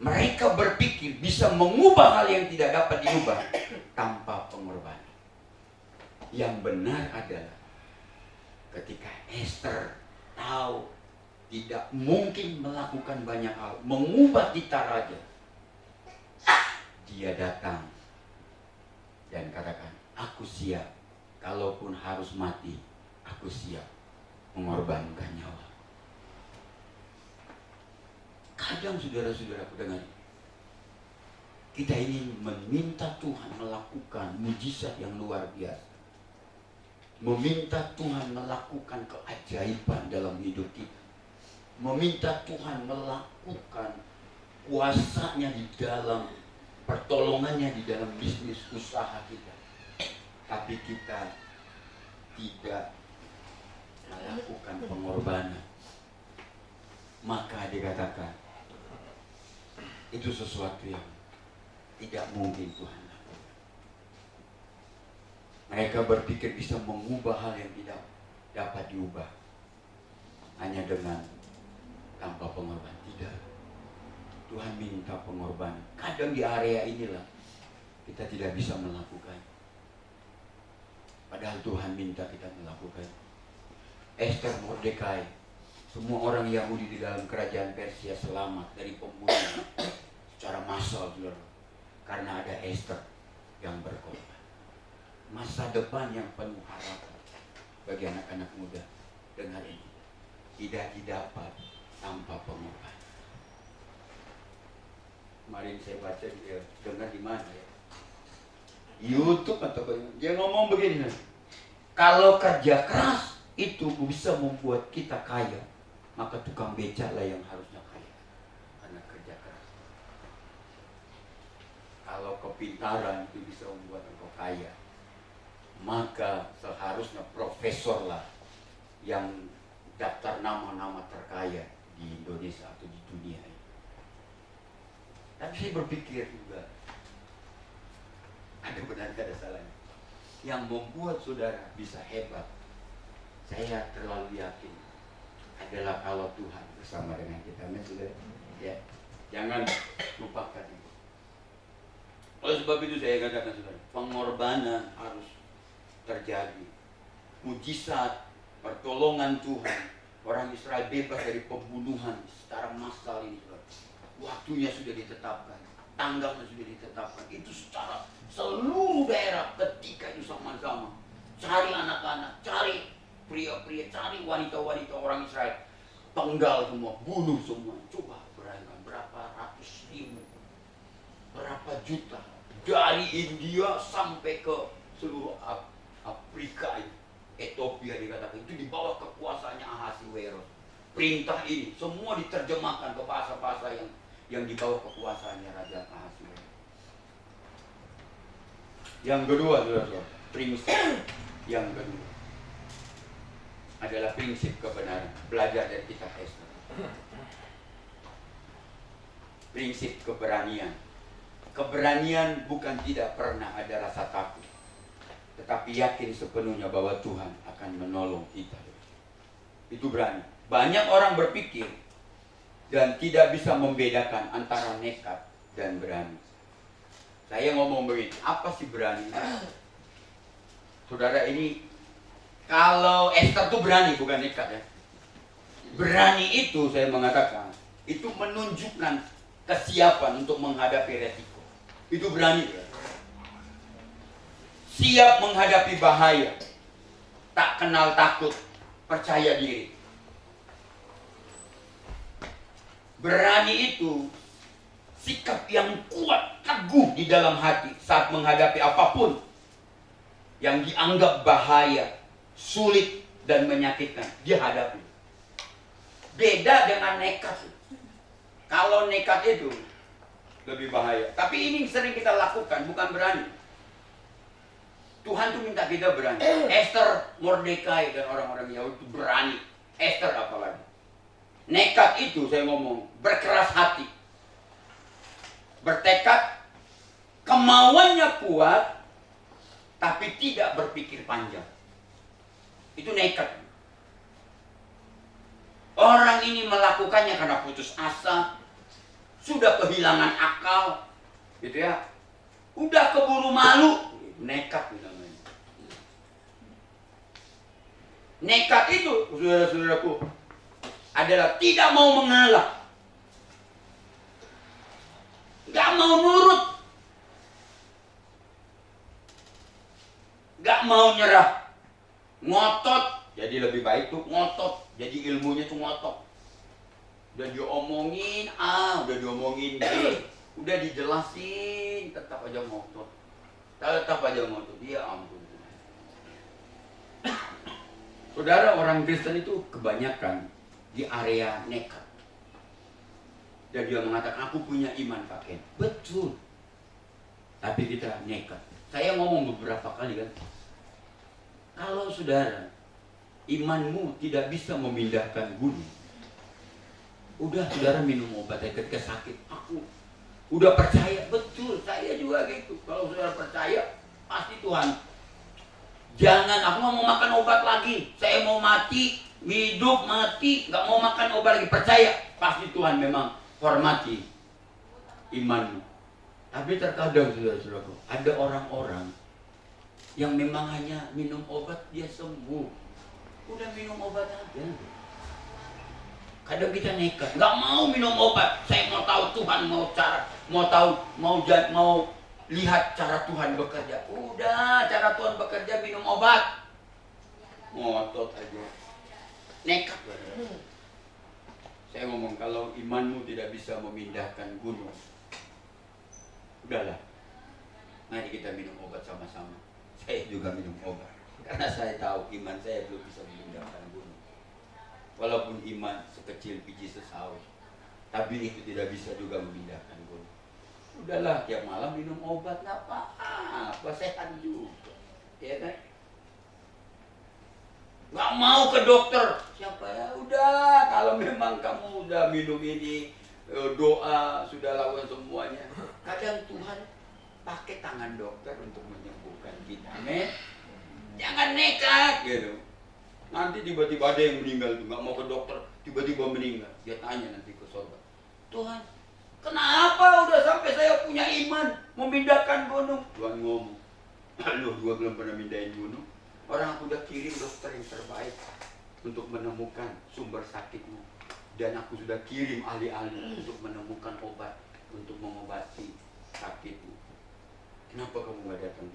Mereka berpikir bisa mengubah hal yang tidak dapat diubah tanpa pengorbanan. Yang benar adalah ketika Esther tahu tidak mungkin melakukan banyak hal, mengubah tita raja, dia datang dan katakan, aku siap, kalaupun harus mati, aku siap mengorbankan nyawa. Kadang saudara-saudaraku dengar, kita ingin meminta Tuhan melakukan mujizat yang luar biasa, meminta Tuhan melakukan keajaiban dalam hidup kita, meminta Tuhan melakukan kuasanya di dalam pertolongannya di dalam bisnis usaha kita, tapi kita tidak melakukan pengorbanan, maka dikatakan itu sesuatu yang tidak mungkin Tuhan lakukan. Mereka berpikir bisa mengubah hal yang tidak dapat diubah hanya dengan tanpa pengorbanan. Tidak. Tuhan minta pengorbanan. Kadang di area inilah kita tidak bisa melakukan, padahal Tuhan minta kita melakukan. Esther, Mordekai, semua orang Yahudi di dalam kerajaan Persia selamat dari pembunuhan secara massal, karena ada Esther yang berkorban. Masa depan yang penuh harapan bagi anak-anak muda. Dengar ini, tidak didapat tanpa pengorbanan. Kemarin saya baca, dengar di mana ya? YouTube atau dia ngomong begini, Kalau kerja keras itu bisa membuat kita kaya, maka tukang beca lah yang harusnya kaya karena kerja keras. Kalau kepintaran itu bisa membuat engkau kaya, maka seharusnya profesor lah yang daftar nama-nama terkaya di Indonesia atau di dunia ini. Tapi saya berpikir juga, ada benar ada salahnya. Yang membuat saudara bisa hebat, saya terlalu yakin, adalah kalau Tuhan bersama dengan kita. Amin, saudara. Ya, jangan lupakan itu. Oleh sebab itu saya katakan saudara, pengorbanan harus terjadi. Mujizat, pertolongan Tuhan. Orang Israel bebas dari pembunuhan secara massal ini, saudara. Waktunya sudah ditetapkan, tanggalnya sudah ditetapkan. Itu secara seluruh daerah ketika itu sama-sama. Cari anak-anak, cari pria-pria, cari wanita-wanita orang Israel. Penggal semua, bunuh semua. Coba bayangkan berapa ratus ribu, berapa juta. Dari India sampai ke seluruh Afrika ini. Ethiopia dikatakan itu di bawah kekuasaannya Ahasiweros. Perintah ini semua diterjemahkan ke bahasa-bahasa yang di bawah kekuasaannya Raja Ahasiweros. Yang kedua, saudara, prinsip yang kedua adalah prinsip kebenaran. Belajar dari kitab Ester. Prinsip keberanian. Keberanian bukan tidak pernah ada rasa takut, tetapi yakin sepenuhnya bahwa Tuhan akan menolong kita. Itu berani. Banyak orang berpikir dan tidak bisa membedakan antara nekat dan berani. Saya ngomong begini, apa sih berani? Saudara, ini kalau Esther itu berani, bukan nekat ya. Berani itu saya mengatakan, itu menunjukkan kesiapan untuk menghadapi resiko. Itu berani ya. Siap menghadapi bahaya, tak kenal takut, percaya diri. Berani itu sikap yang kuat, teguh di dalam hati saat menghadapi apapun yang dianggap bahaya, sulit dan menyakitkan, dia hadapi. Beda dengan nekat. Kalau nekat itu lebih bahaya. Tapi ini sering kita lakukan, bukan berani. Tuhan tuh minta kita berani. Esther, Mordekai dan orang-orang Yahudi itu berani. Esther apalagi. Nekat itu saya ngomong, berkeras hati. Bertekad, kemauannya kuat, tapi tidak berpikir panjang. Itu nekat. Orang ini melakukannya karena putus asa, sudah kehilangan akal, gitu ya. Udah keburu malu, nekat namanya. Nekat itu, saudara-saudaraku, adalah tidak mau mengalah, gak mau nurut, gak mau nyerah, ngotot. Jadi lebih baik tuh ngotot. Jadi ilmunya tuh ngotot. Udah diomongin A, udah diomongin B, udah dijelasin, tetap aja ngotot. Tetap aja ngotot. Ya ampun. Saudara, orang Kristen itu kebanyakan di area nekat. Dan dia mengatakan, aku punya iman Pak Ken. Betul. Tapi kita nekat. Saya ngomong beberapa kali kan. Kalau saudara, imanmu tidak bisa memindahkan gunung, udah saudara minum obat ketika sakit. Aku udah percaya, betul, saya juga gitu. Kalau saudara percaya, pasti Tuhan. Jangan, aku nggak mau makan obat lagi. Saya mau mati, hidup mati, nggak mau makan obat lagi. Percaya, pasti Tuhan memang hormati imanmu. Tapi terkadang saudara-saudaraku, ada orang-orang yang memang hanya minum obat dia sembuh. Udah minum obat aja. Kadang kita nekat, nggak mau minum obat. Saya mau tahu Tuhan mau lihat cara Tuhan bekerja. Udah, cara Tuhan bekerja minum obat. Ngotot aja. Nekat. Saya ngomong, kalau imanmu tidak bisa memindahkan gunung, udahlah. Mari kita minum obat sama-sama. Saya juga minum obat. Karena saya tahu iman saya belum bisa memindahkan gunung. Walaupun iman sekecil biji sesawi, tapi itu tidak bisa juga memindahkan gunung. Udahlah, tiap malam minum obat, nggak apa-apa, sehat juga. Ya kan? Nggak mau ke dokter. Siapa ya? Udah, kalau memang kamu udah minum ini, doa, sudah lakukan semuanya. Kadang Tuhan pakai tangan dokter untuk menyembuhkan kita. Amin. Jangan nekat gitu. Nanti tiba-tiba ada yang meninggal tuh, nggak mau ke dokter, tiba-tiba meninggal. Dia tanya nanti ke sorga, Tuhan, kenapa udah sampai saya punya iman memindahkan gunung? Tuhan ngomong, lu gua belum pernah mindahin gunung. Orang aku udah kirim dokter yang terbaik untuk menemukan sumber sakitmu. Dan aku sudah kirim ahli-ahli untuk menemukan obat untuk mengobati sakitmu. Kenapa kamu gak datang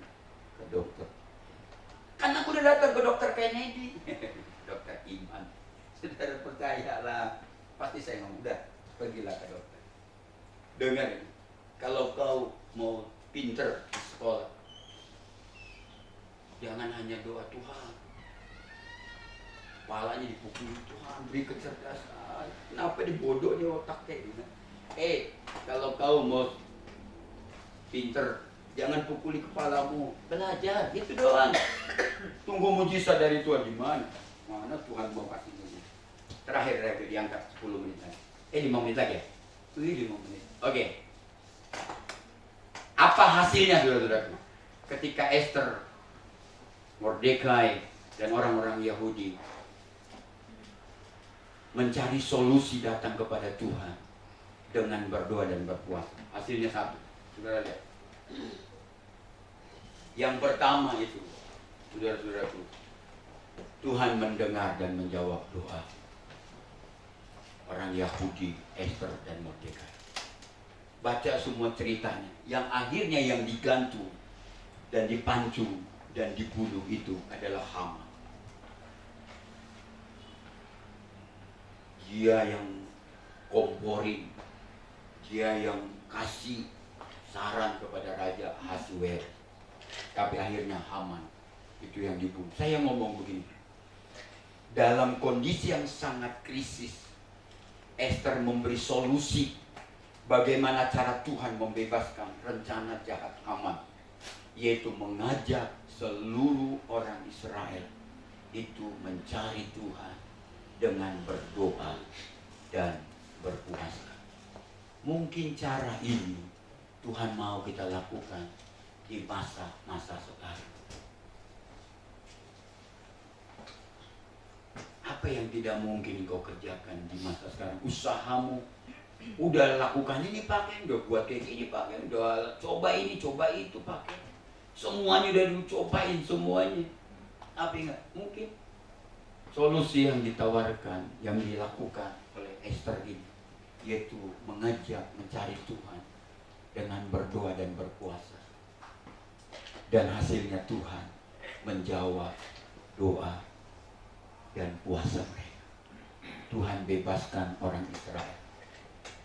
ke dokter? Karena aku udah datang ke dokter Kennedy. Dokter iman. Saudara percayalah. Pasti saya ngomong, udah pergilah ke dokter. Dengar ini, kalau kau mau pinter di sekolah, jangan hanya doa Tuhan, kepalanya dipukul Tuhan, beri kecerdasan. Kenapa dibodoh nih otak kayak gini? Kalau kau mau pinter, jangan pukuli kepalamu, belajar, itu doang. Tunggu mujizat dari Tuhan. Di mana? Mana Tuhan mau kasih mujizat? Terakhir diangkat 10 menit lagi. 5 menit lagi ya? 5 menit. Oke. Apa hasilnya saudara-saudaraku? Ketika Esther, Mordekai, dan orang-orang Yahudi mencari solusi datang kepada Tuhan dengan berdoa dan berpuasa. Hasilnya satu. Saudara lihat. Yang pertama itu, saudara-saudaraku, Tuhan mendengar dan menjawab doa orang Yahudi, Esther dan Mordekai. Baca semua ceritanya. Yang akhirnya yang digantung dan dipancung dan dibunuh itu adalah Haman. Dia yang komporin, dia yang kasih saran kepada Raja Ahasuerus. Tapi akhirnya Haman itu yang dibunuh. Saya ngomong begini, dalam kondisi yang sangat krisis, Esther memberi solusi bagaimana cara Tuhan membebaskan rencana jahat Haman, yaitu mengajak seluruh orang Israel itu mencari Tuhan dengan berdoa dan berpuasa. Mungkin cara ini Tuhan mau kita lakukan di masa-masa sekarang. Apa yang tidak mungkin kau kerjakan di masa sekarang? Usahamu, udah lakukan ini pakai, udah buat kayak gini pakai, udah coba ini, coba itu pakai. Semuanya udah dicobain semuanya. Tapi enggak mungkin. Solusi yang ditawarkan, yang dilakukan oleh Esther ini, yaitu mengajak mencari Tuhan dengan berdoa dan berpuasa. Dan hasilnya Tuhan menjawab doa dan puasa mereka. Tuhan bebaskan orang Israel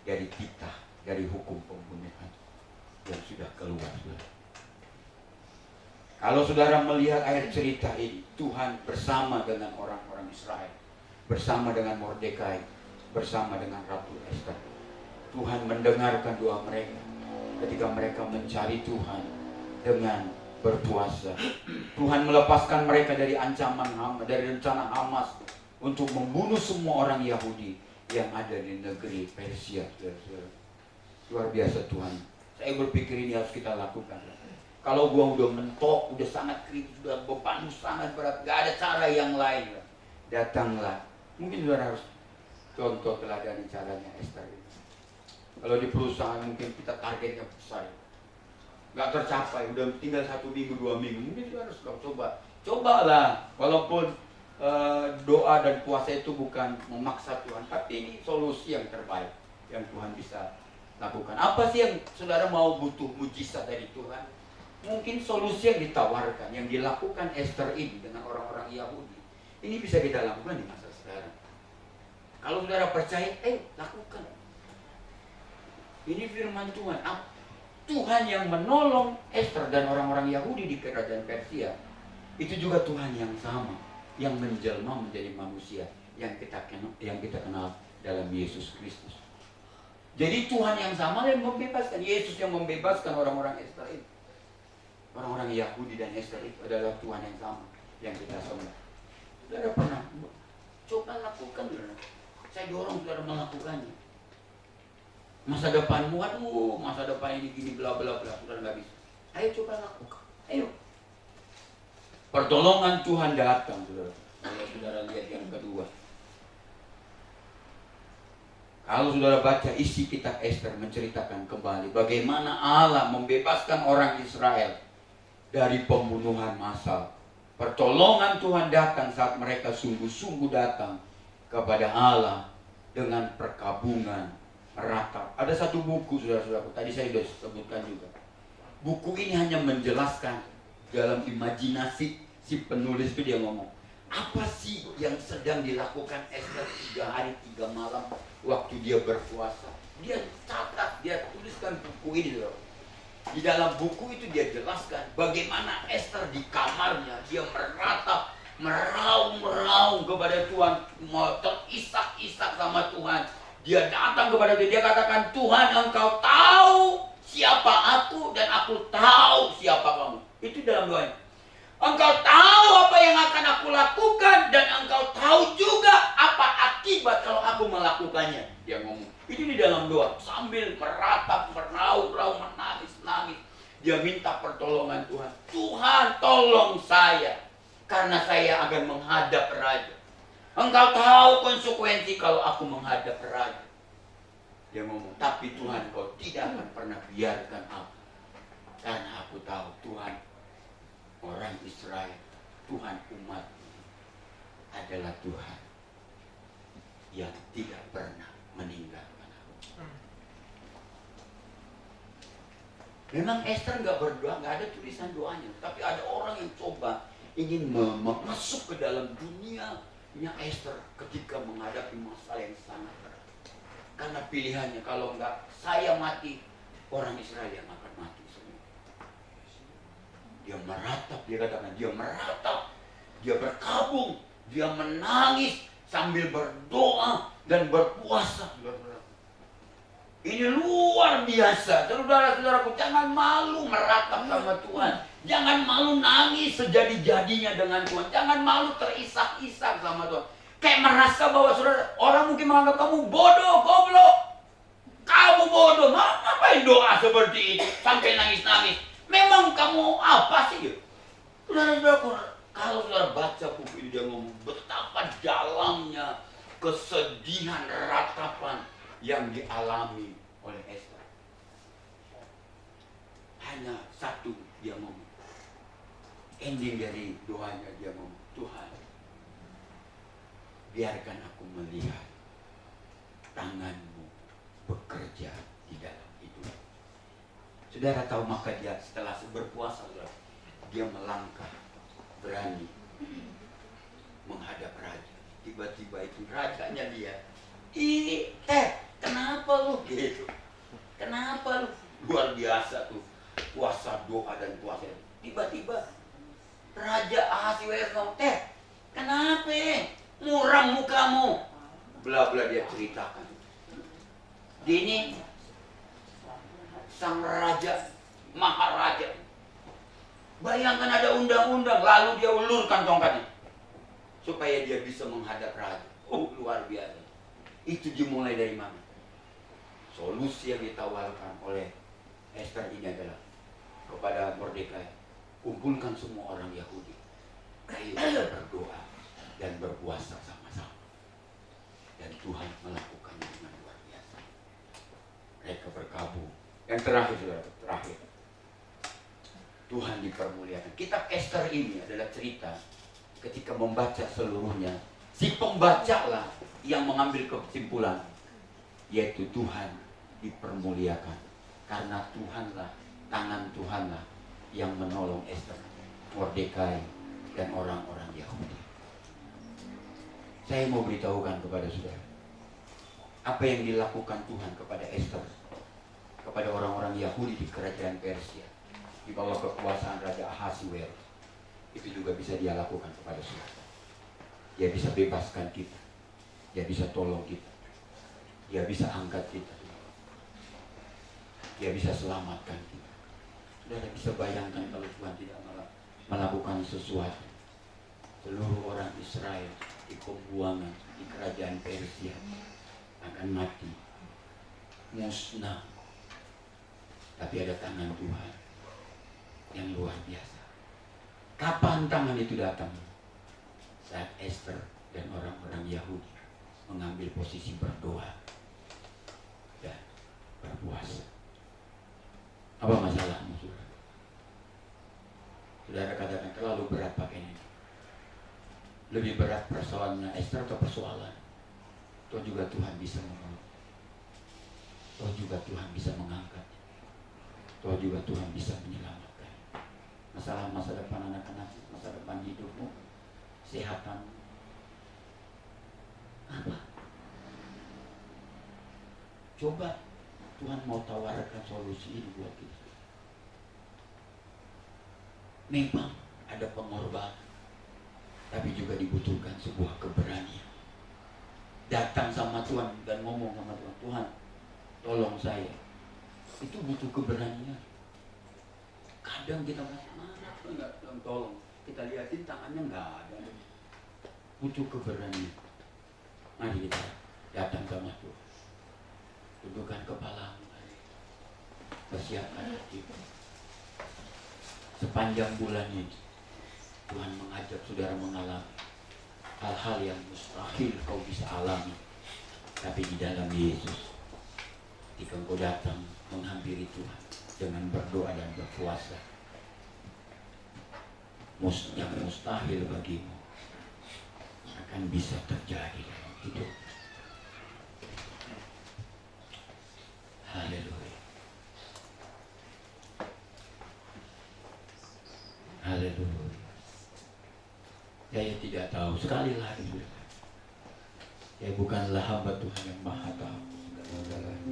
dari titah, dari hukum pembunuhan yang sudah keluar. Kalau saudara melihat akhir cerita ini, Tuhan bersama dengan orang-orang Israel, bersama dengan Mordekai, bersama dengan Ratu Esther. Tuhan mendengarkan doa mereka ketika mereka mencari Tuhan dengan berpuasa. Tuhan melepaskan mereka dari ancaman Hamas, dari rencana Hamas untuk membunuh semua orang Yahudi yang ada di negeri Persia. Luar biasa Tuhan. Saya berpikir ini harus kita lakukan. Kalau gua udah mentok, udah sangat kritis, udah beban sangat berat, gak ada cara yang lain, datanglah. Mungkin saudara harus contoh teladani caranya Esther ini. Kalau di perusahaan mungkin kita targetnya besar, gak tercapai, udah tinggal 1 minggu, 2 minggu, mungkin saudara harus cobalah. Walaupun doa dan puasa itu bukan memaksa Tuhan, tapi ini solusi yang terbaik yang Tuhan bisa lakukan. Apa sih yang saudara mau butuh mujizat dari Tuhan? Mungkin solusi yang ditawarkan, yang dilakukan Esther ini dengan orang-orang Yahudi, ini bisa kita lakukan di masa sekarang. Kalau saudara percaya, lakukan. Ini firman Tuhan. Tuhan yang menolong Esther dan orang-orang Yahudi di kerajaan Persia Itu juga Tuhan yang sama, yang menjelma menjadi manusia yang kita kenal dalam Yesus Kristus. Jadi Tuhan yang sama yang membebaskan, Yesus yang membebaskan orang-orang Israel. Orang-orang Yahudi dan Esther itu adalah Tuhan yang sama yang kita sembah. Saudara pernah coba lakukan, saudara. Saya dorong saudara melakukannya. Masa depanmu, aduh, masa depan ini gini bla bla bla, saudara nggak bisa. Ayo coba lakukan, ayo. Pertolongan Tuhan datang, saudara. Kalau saudara lihat yang kedua, kalau saudara baca isi kitab Esther menceritakan kembali bagaimana Allah membebaskan orang Israel dari pembunuhan massal. Pertolongan Tuhan datang saat mereka sungguh-sungguh datang kepada Allah dengan perkabungan meratap. Ada satu buku, saudara-saudaraku, tadi saya sudah sebutkan juga. Buku ini hanya menjelaskan dalam imajinasi si penulis itu, dia ngomong, apa sih yang sedang dilakukan Esther 3 hari 3 malam waktu dia berpuasa. Dia catat, dia tuliskan buku ini loh. Di dalam buku itu dia jelaskan bagaimana Esther di kamarnya, dia meratap, meraung kepada Tuhan, terisak-isak sama Tuhan. Dia datang kepada dia katakan, Tuhan, Engkau tahu siapa aku dan aku tahu siapa kamu. Itu dalam doanya. Engkau tahu apa yang akan aku lakukan dan Engkau tahu juga apa akibat kalau aku melakukannya. Dia ngomong. Itu di dalam doa sambil meratap, meraung, menangis. Dia minta pertolongan Tuhan. Tuhan, tolong saya karena saya akan menghadap raja. Engkau tahu konsekuensi kalau aku menghadap raja. Dia ngomong, tapi Tuhan, Kau tidak akan pernah biarkan aku. Karena aku tahu Tuhan, orang Israel, Tuhan umat adalah Tuhan yang tidak pernah meninggalkan aku. Memang Esther nggak berdoa, nggak ada tulisan doanya, tapi ada orang yang coba ingin masuk ke dalam dunianya Esther ketika menghadapi masalah yang sangat berat. Karena pilihannya, kalau enggak saya mati, orang Israel yang akan mati semua. Dia meratap, dia katakan, dia meratap, dia berkabung, dia menangis sambil berdoa dan berpuasa. Ini luar biasa. Saudara-saudaraku, jangan malu meratap sama Tuhan. Jangan malu nangis sejadi-jadinya dengan Tuhan. Jangan malu terisak-isak sama Tuhan. Kayak merasa bahwa saudara, orang mungkin menganggap kamu bodoh, goblok. Kamu bodoh, ngapain doa seperti itu sampai nangis-nangis? Memang kamu apa sih? Saudara-saudaraku, kalau saudara baca buku ini, dia ngomong betapa dalamnya kesedihan, ratapan yang dialami oleh Esther. Hanya satu dia ngomong. Ending dari doanya dia ngomong, Tuhan, biarkan aku melihat tangan-Mu bekerja di dalam hidup. Saudara tahu, maka dia setelah berpuasa, saudara, dia melangkah berani menghadap raja. Tiba-tiba itu rajanya dia, kenapa lu gitu? Kenapa lu? Luar biasa tuh puasa doa dan puasa. Tiba-tiba Raja Ahasiweros ngomong, kenapa? Muram mukamu. Bla-bla dia ceritakan. Ini sang raja, maharaja. Bayangkan ada undang-undang, lalu dia ulurkan tongkatnya supaya dia bisa menghadap raja. Luar biasa. Itu dimulai dari mana? Solusi yang ditawarkan oleh Esther ini adalah kepada Mordekai, kumpulkan semua orang Yahudi, ayo kita berdoa dan berpuasa sama-sama. Dan Tuhan melakukannya dengan luar biasa. Mereka berkabung. Yang terakhir, saudara, terakhir, Tuhan dipermuliakan. Kitab Esther ini adalah cerita ketika membaca seluruhnya, si pembaca lah yang mengambil kesimpulan, yaitu Tuhan dipermuliakan karena Tuhanlah, tangan Tuhanlah yang menolong Esther, Mordekai, dan orang-orang Yahudi. Saya mau beritahukan kepada saudara, apa yang dilakukan Tuhan kepada Esther, kepada orang-orang Yahudi di kerajaan Persia di bawah kekuasaan Raja Ahasiweros. itu juga bisa dia lakukan kepada saudara. Dia bisa bebaskan kita, dia bisa tolong kita, dia bisa angkat kita, dia bisa selamatkan kita. Saudara bisa bayangkan kalau Tuhan tidak melakukan sesuatu. Seluruh orang Israel di pembuangan di kerajaan Persia akan mati, musnah. Tapi ada tangan Tuhan yang luar biasa. Kapan tangan itu datang? Saat Esther dan orang-orang Yahudi mengambil posisi berdoa dan berpuasa. Apa masalahmu, saudara? Saudara katakan terlalu berat pakai ini. Lebih berat persoalannya Esther atau persoalan? Toh juga Tuhan bisa menolong. Toh juga Tuhan bisa mengangkat. Toh juga Tuhan bisa menyelamatkan. Masalah masa depan anak-anak, masa depan hidupmu, kesehatan, apa? Coba Tuhan mau tawarkan solusi ini buat kita. Memang ada pengorbanan, tapi juga dibutuhkan sebuah keberanian. Datang sama Tuhan dan ngomong sama Tuhan, Tuhan, tolong saya. Itu butuh keberanian. Kadang kita merasa, mana Tuhan nggak tolong. Kita lihatin tangannya nggak ada. Butuh keberanian. Mari kita datang sama Tuhan. Tundukkan kepalamu. Persiapkan hati. Sepanjang bulan ini Tuhan mengajak saudara mengalami hal-hal yang mustahil kau bisa alami. Tapi di dalam Yesus, ketika engkau datang menghampiri Tuhan dengan berdoa dan berpuasa, yang mustahil bagimu akan bisa terjadi dalam hidup. Haleluya. Haleluya. Saya tidak tahu, sekali lagi, saya bukanlah hamba Tuhan yang maha tahu segala-galanya.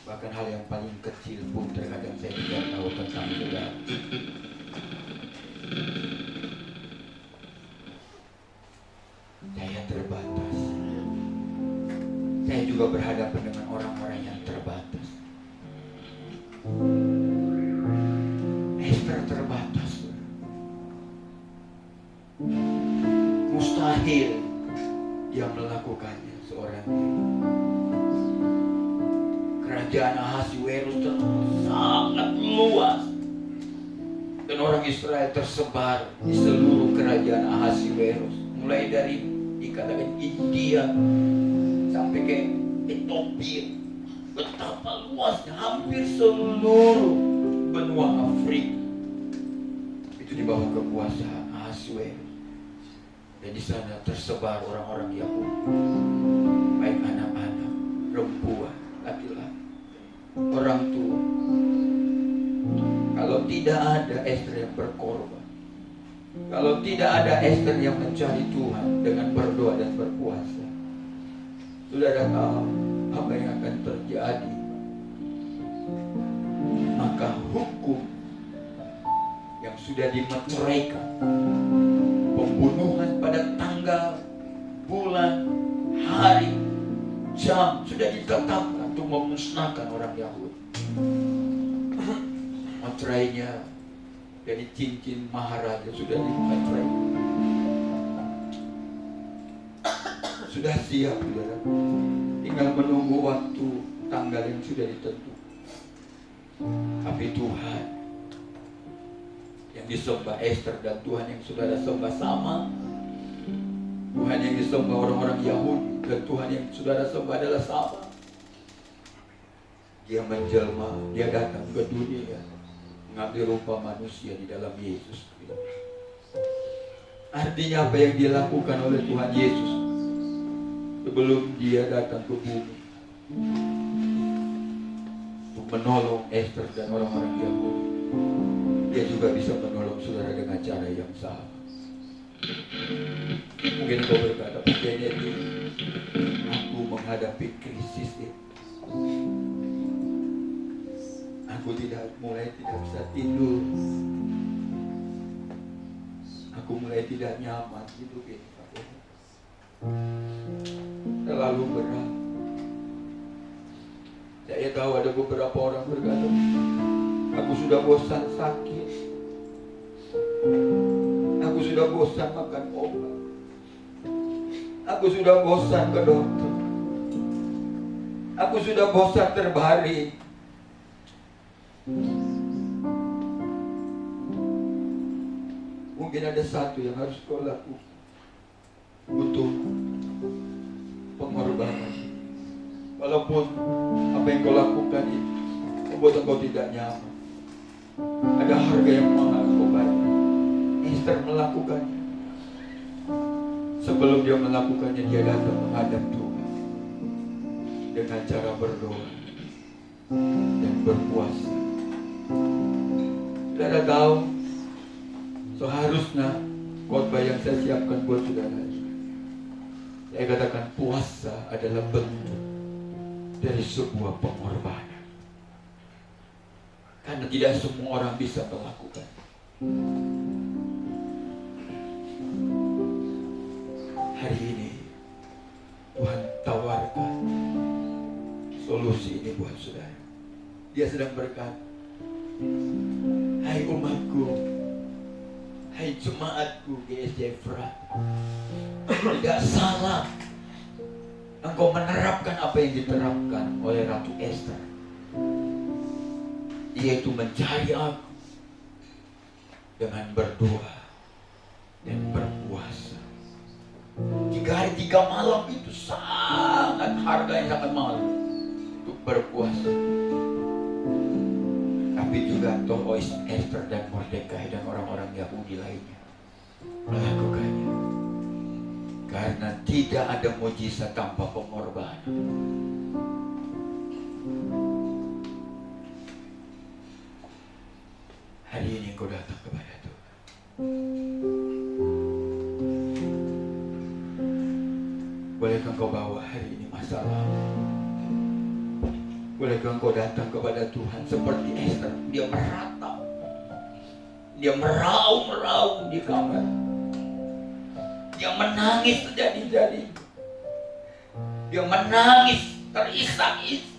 Bahkan hal yang paling kecil pun terkadang saya tidak tahu tentang saudara. Saya terbatas. Saya juga berhadapan dengan orang-orang yang terbatas. Esther terbatas. Mustahil dia melakukannya seorang diri. Kerajaan Ahasiwerus sangat luas dan orang Israel tersebar di seluruh kerajaan Ahasiwerus, mulai dari dikatakan India sampai ke Ethiopia. Betapa luasnya, hampir seluruh benua Afrika itu di bawah kekuasaan Ahasiwerus. Dan di sana tersebar orang-orang Yahudi, baik anak-anak, perempuan, laki-laki, orang tua. Kalau tidak ada Esther yang berkorban, kalau tidak ada Esther yang mencari Tuhan dengan berdoa dan berpuasa, saudara tahu apa yang akan terjadi? Maka hukum yang sudah dimeteraikan, pembunuhan pada tanggal, bulan, hari, jam sudah ditetapkan untuk memusnahkan orang Yahudi. Materainya dari cincin maharaja sudah dimeterai. Sudah siap, saudara. Tinggal menunggu waktu, tanggal yang sudah ditentukan. Tapi Tuhan yang disembah Esther dan Tuhan yang saudara sembah sama. Tuhan yang disembah orang-orang Yahudi dan Tuhan yang saudara sembah adalah sama. Dia menjelma, dia datang ke dunia, mengambil rupa manusia di dalam Yesus. Artinya apa yang dilakukan oleh Tuhan Yesus sebelum dia datang ke bumi untuk menolong Esther dan orang-orang Yahudi, dia juga bisa menolong saudara dengan cara yang sama. Mungkin kau berkata, Pak aku menghadapi krisis ini. Aku mulai tidak bisa tidur. aku mulai tidak nyaman hidup ini. Terlalu berat. Saya tahu ada beberapa orang berkata, aku sudah bosan sakit, aku sudah bosan makan obat, aku sudah bosan ke dokter, aku sudah bosan terbaring. Mungkin ada satu yang harus kau lakukan, butuh pengorbanan. Walaupun apa yang kau lakukan itu membuat engkau tidak nyaman, ada harga yang mahal kau bayar. Esther melakukannya. Sebelum dia melakukannya, dia datang menghadap Tuhan dengan cara berdoa dan berpuasa. Saudara tahu, seharusnya khotbah yang saya siapkan buat saudara, saya katakan puasa adalah bentuk dari sebuah pengorbanan. Karena tidak semua orang bisa melakukan. Hari ini Tuhan tawarkan solusi ini buat saudara. Dia sedang berkata, hai umatku, hai jemaatku GSJ Efrat, tidak salah engkau menerapkan apa yang diterapkan oleh Ratu Esther, yaitu mencari aku dengan berdoa dan berpuasa. 3 hari 3 malam itu sangat harga yang sangat mahal untuk berpuasa. Tapi juga toh Esther dan Mordekai dan orang-orang Yahudi lainnya melakukannya. Karena tidak ada mujizat tanpa pengorbanan. Hari ini engkau datang kepada Tuhan. Bolehkah engkau bawa hari ini masalah? Bolehkah engkau datang kepada Tuhan seperti Esther? Dia meratap, dia meraung-raung di kamar, dia menangis terjadi-jadi, dia menangis terisak-isak.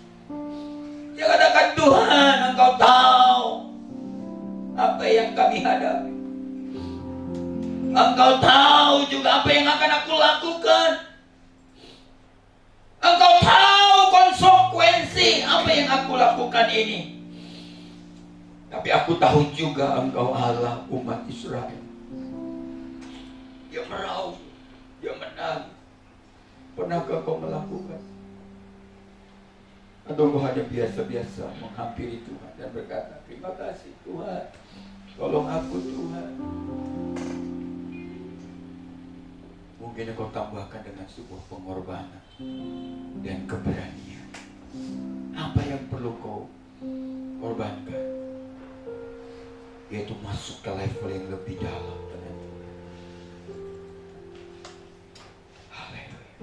Dia katakan, Tuhan, engkau tahu apa yang kami hadapi. Engkau tahu juga apa yang akan aku lakukan. Engkau tahu konsekuensi apa yang aku lakukan ini. Tapi aku tahu juga engkau Allah umat Israel. Dia meraung, dia menangis. Pernahkah kau melakukan? Atau kau hanya biasa-biasa menghampiri Tuhan dan berkata, terima kasih Tuhan, tolong aku Tuhan. Mungkin kau tambahkan dengan sebuah pengorbanan dan keberanian. Apa yang perlu kau korbankan? Yaitu masuk ke level yang lebih dalam dengan Tuhan. Haleluya.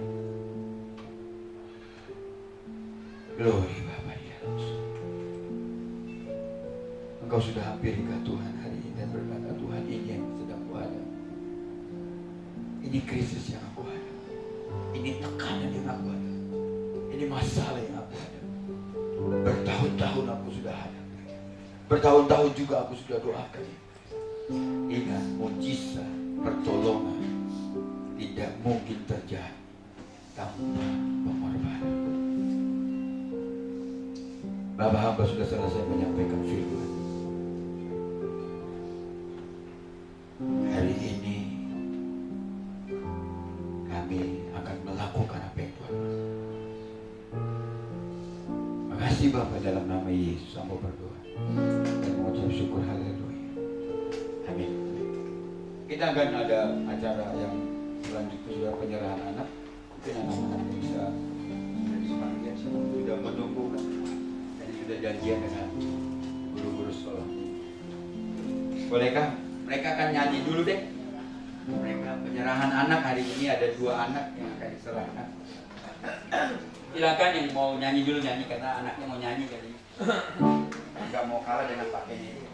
Glory Bapa di dalam surga. Engkau sudah hampir ke Tuhan hari ini dan berkata, Tuhan, ini yang sedang kuhadapi. Ini krisis yang aku hadapi. Ini tekanan yang aku hadapi. Ini masalah yang aku hadapi. Bertahun-tahun aku sudah hadapi. Bertahun-tahun juga aku sudah doakan. Ingat, mujizat pertolongan tidak mungkin terjadi tanpa pengorbanan. Bapak hamba sudah selesai menyampaikan firman. Hari ini kami akan melakukan apa yang Tuhan mau. Makasih Bapak, dalam nama Yesus hamba berdoa dan mengucap syukur. Haleluya. Amin. Kita akan ada acara yang selanjutnya, sudah penyerahan anak. Mungkin anak-anak bisa dipanggil, sudah menunggu kan? Jadi sudah janjian dengan guru-guru sekolah. Bolehkah mereka akan nyanyi dulu deh? Mereka penyerahan anak hari ini, ada 2 anak yang akan diserahkan. Silakan yang mau nyanyi dulu nyanyi, karena anaknya mau nyanyi kali. Enggak mau kalah dengan pakainya.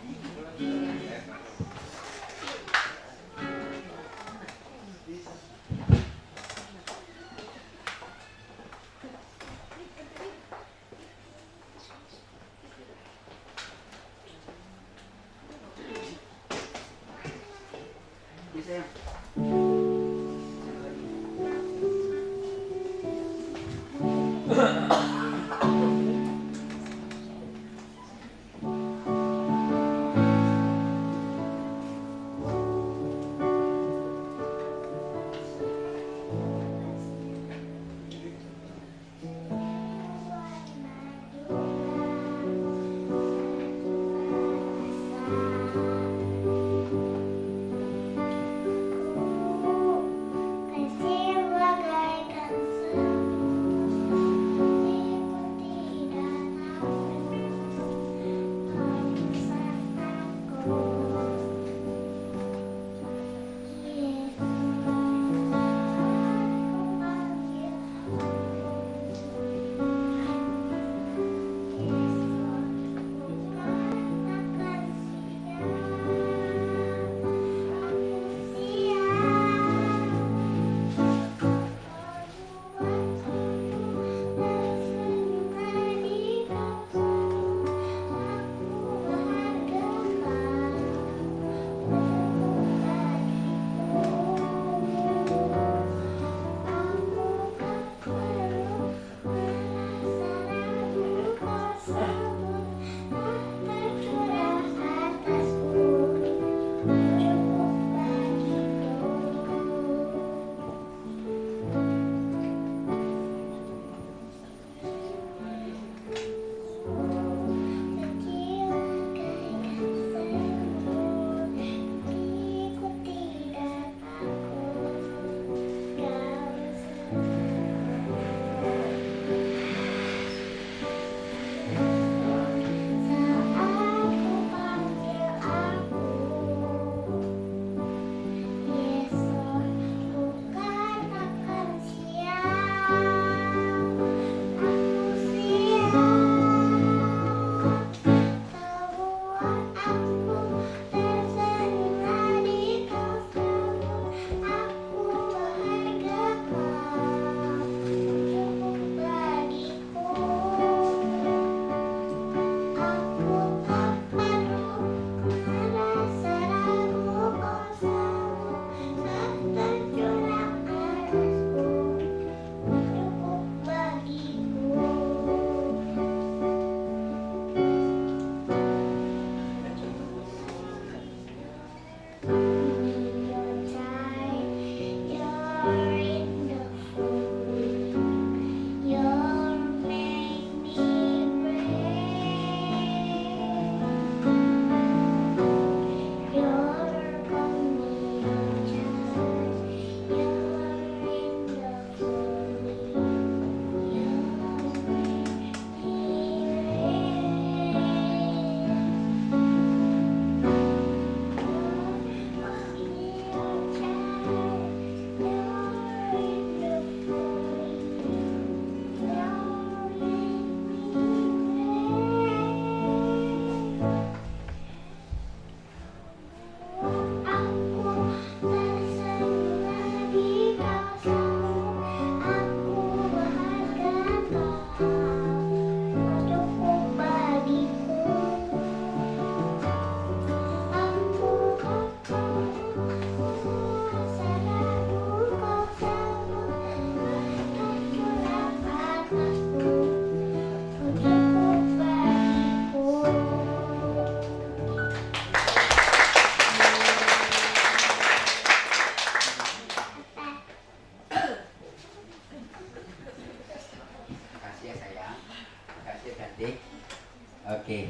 Oke.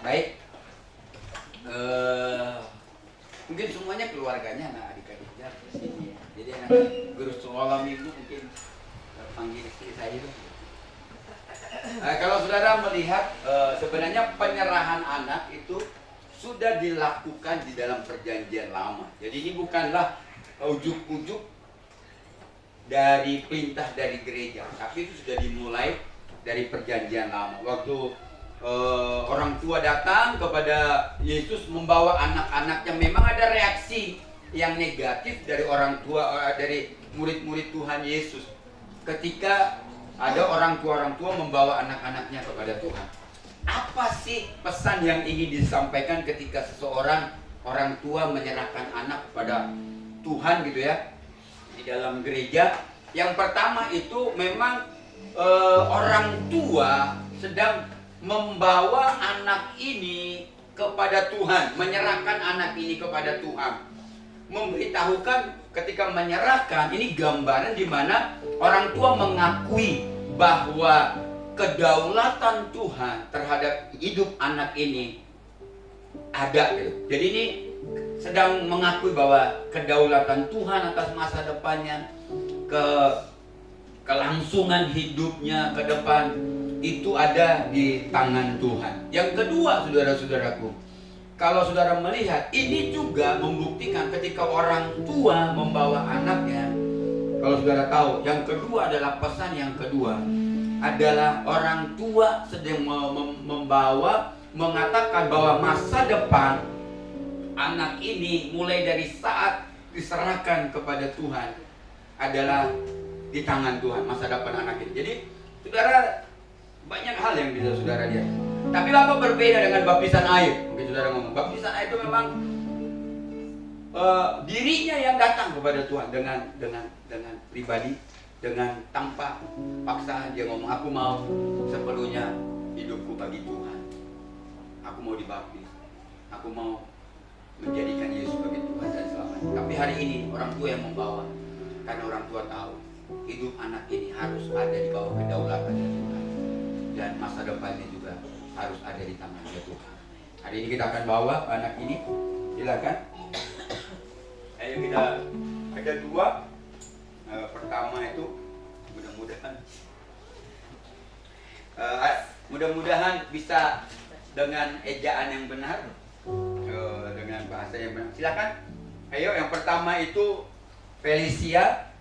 Baik. Mungkin semuanya keluarganya anak adik-adiknya di sini. Jadi anak guru sekolah minggu mungkin panggil istri saya itu. Kalau saudara melihat sebenarnya penyerahan anak itu sudah dilakukan di dalam perjanjian lama. Jadi ini bukanlah ujuk-ujuk dari perintah dari gereja, tapi itu sudah dimulai dari perjanjian lama. Waktu orang tua datang kepada Yesus membawa anak-anaknya, memang ada reaksi yang negatif dari orang tua, dari murid-murid Tuhan Yesus ketika ada orang tua membawa anak-anaknya kepada Tuhan. Apa sih pesan yang ingin disampaikan ketika seseorang orang tua menyerahkan anak kepada Tuhan gitu ya di dalam gereja? Yang pertama itu memang orang tua sedang membawa anak ini kepada Tuhan, menyerahkan anak ini kepada Tuhan. Memberitahukan ketika menyerahkan, ini gambaran di mana orang tua mengakui bahwa kedaulatan Tuhan terhadap hidup anak ini ada gitu. Jadi ini sedang mengakui bahwa kedaulatan Tuhan atas masa depannya, kelangsungan hidupnya ke depan itu ada di tangan Tuhan. Yang kedua, saudara-saudaraku, kalau saudara melihat, ini juga membuktikan ketika orang tua membawa anaknya. Kalau saudara tahu, yang kedua adalah pesan yang kedua adalah orang tua sedang mengatakan bahwa masa depan anak ini mulai dari saat diserahkan kepada Tuhan adalah di tangan Tuhan, masa depan anak ini. Jadi saudara, banyak hal yang bisa saudara lihat. Tapi apa berbeda dengan baptisan air? Mungkin saudara ngomong, baptisan air itu memang dirinya yang datang kepada Tuhan dengan pribadi, dengan tanpa paksaan. Dia ngomong, aku mau sepenuhnya hidupku bagi Tuhan. Aku mau dibaptis. Aku mau menjadikan Yesus sebagai Tuhan dan selamanya. Tapi hari ini orang tua yang membawa, karena orang tua tahu hidup anak ini harus ada di bawah kedaulatan Tuhan. Dan masa depannya juga harus ada di tangan Tuhan. Hari ini kita akan bawa anak ini. Silakan. Ayo kita ada dua. Pertama itu mudah-mudahan bisa dengan ejaan yang benar, dengan bahasa yang benar. Silakan. Ayo, yang pertama itu Felicia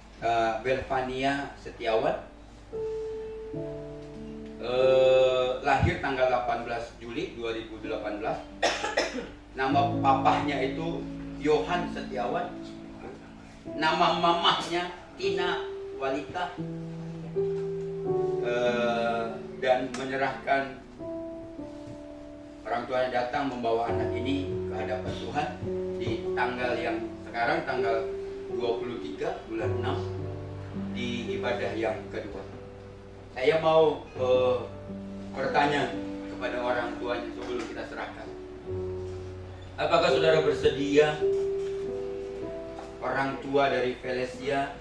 Belvania Setiawan. Lahir tanggal 18 Juli 2018. Nama papahnya itu Yohan Setiawan. Nama mamahnya Tina Walita. Dan menyerahkan, orang tuanya datang membawa anak ini ke hadapan Tuhan di tanggal yang sekarang, tanggal 23 bulan 6, di ibadah yang kedua. Saya mau bertanya kepada orang tuanya sebelum kita serahkan. Apakah saudara bersedia, orang tua dari Felicia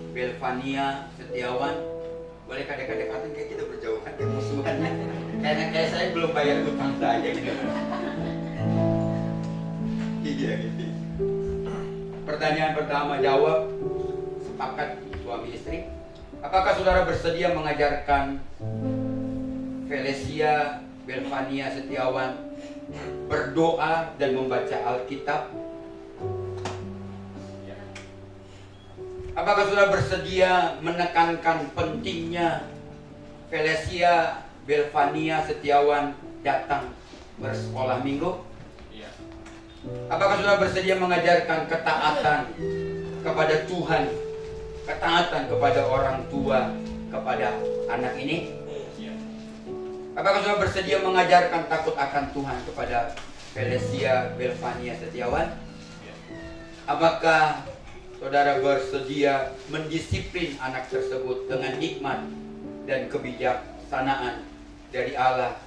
Belvania Setiawan? Boleh kadang-kadang kayak kita berjauhan, kayak musuhan. Kayak saya belum bayar utang saja gitu. Iya gitu. Pertanyaan pertama, jawab. Sepakat suami istri. Apakah saudara bersedia mengajarkan Felicia Belvania Setiawan berdoa dan membaca Alkitab? Apakah saudara bersedia menekankan pentingnya Felicia Belvania Setiawan datang bersekolah minggu? Apakah saudara bersedia mengajarkan ketaatan kepada Tuhan, ketaatan kepada orang tua, kepada anak ini? Apakah saudara bersedia mengajarkan takut akan Tuhan kepada Felicia Belvania Setiawan? Apakah saudara bersedia mendisiplin anak tersebut dengan hikmat dan kebijaksanaan dari Allah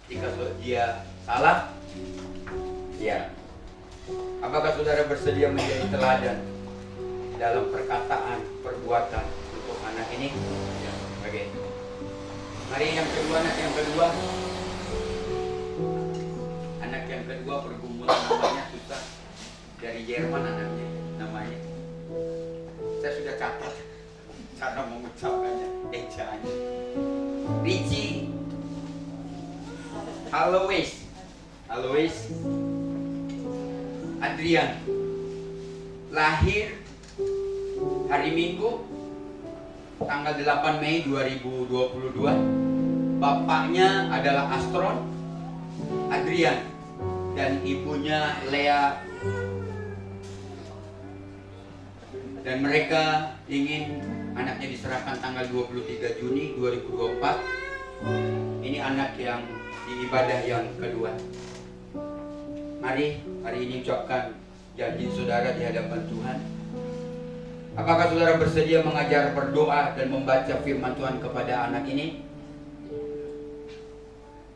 jika dia salah? Ya. Apakah saudara bersedia menjadi teladan dalam perkataan, perbuatan untuk anak ini? Oke. Mari yang kedua, anak yang kedua. Anak yang kedua pergumulan namanya susah. Dari Jerman anaknya namanya. Saya sudah catat cara mengucapkannya, ejaannya. Richie Alois Adrian, lahir hari Minggu tanggal 8 Mei 2022. Bapaknya adalah Astron Adrian dan ibunya Lea, dan mereka ingin anaknya diserahkan tanggal 23 Juni 2024. Ini anak yang di ibadah yang kedua. Mari hari ini ucapkan janji saudara di hadapan Tuhan. Apakah saudara bersedia mengajar berdoa dan membaca firman Tuhan kepada anak ini?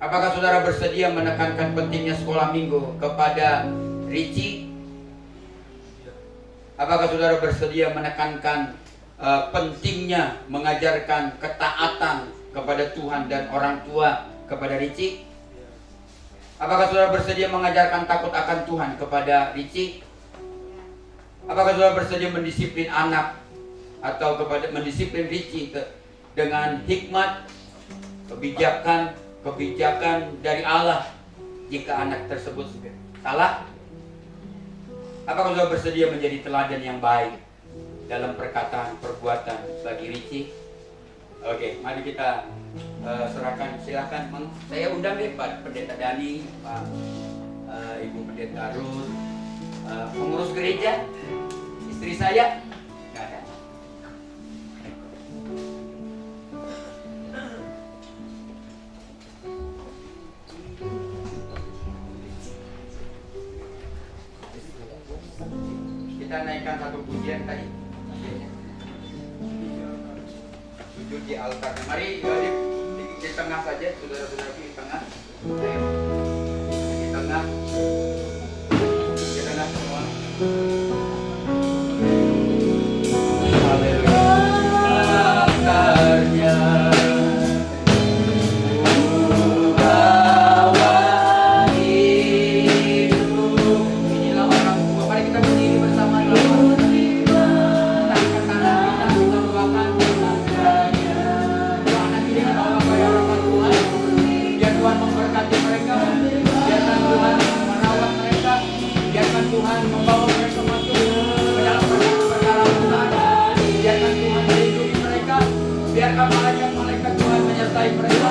Apakah saudara bersedia menekankan pentingnya sekolah minggu kepada Richie? Apakah saudara bersedia menekankan pentingnya mengajarkan ketaatan kepada Tuhan dan orang tua kepada Richie? Apakah saudara bersedia mengajarkan takut akan Tuhan kepada Richie? Apakah saudara bersedia mendisiplin anak atau mendisiplin Richie dengan hikmat, kebijakan dari Allah jika anak tersebut salah? Apakah saudara bersedia menjadi teladan yang baik dalam perkataan, perbuatan bagi Richie? Oke, mari kita serahkan, silakan. Saya undang deh Pak Pendeta Dani, Pak Ibu Pendeta Ruth, pengurus gereja, istri saya. Nggak ada. Kita naikkan satu pujian tadi. Sujud di altar. Mari di tengah saja, saudara-saudara di tengah. Ayo. Di tengah. Di tengah semua. Haleluya. Altarnya. Inilah orang tua. Mari kita berdiri bersama dalam angkat tangan kita doakan anak ini kita olah bayar Tuhan. Biar Tuhan memberkati mereka, biarkan Tuhan merawat mereka, biarkan Tuhan membawa mereka masuk ke dalam perkara Tuhan, biarkan Tuhan melindungi mereka, biarkan malaikat Tuhan menyertai mereka,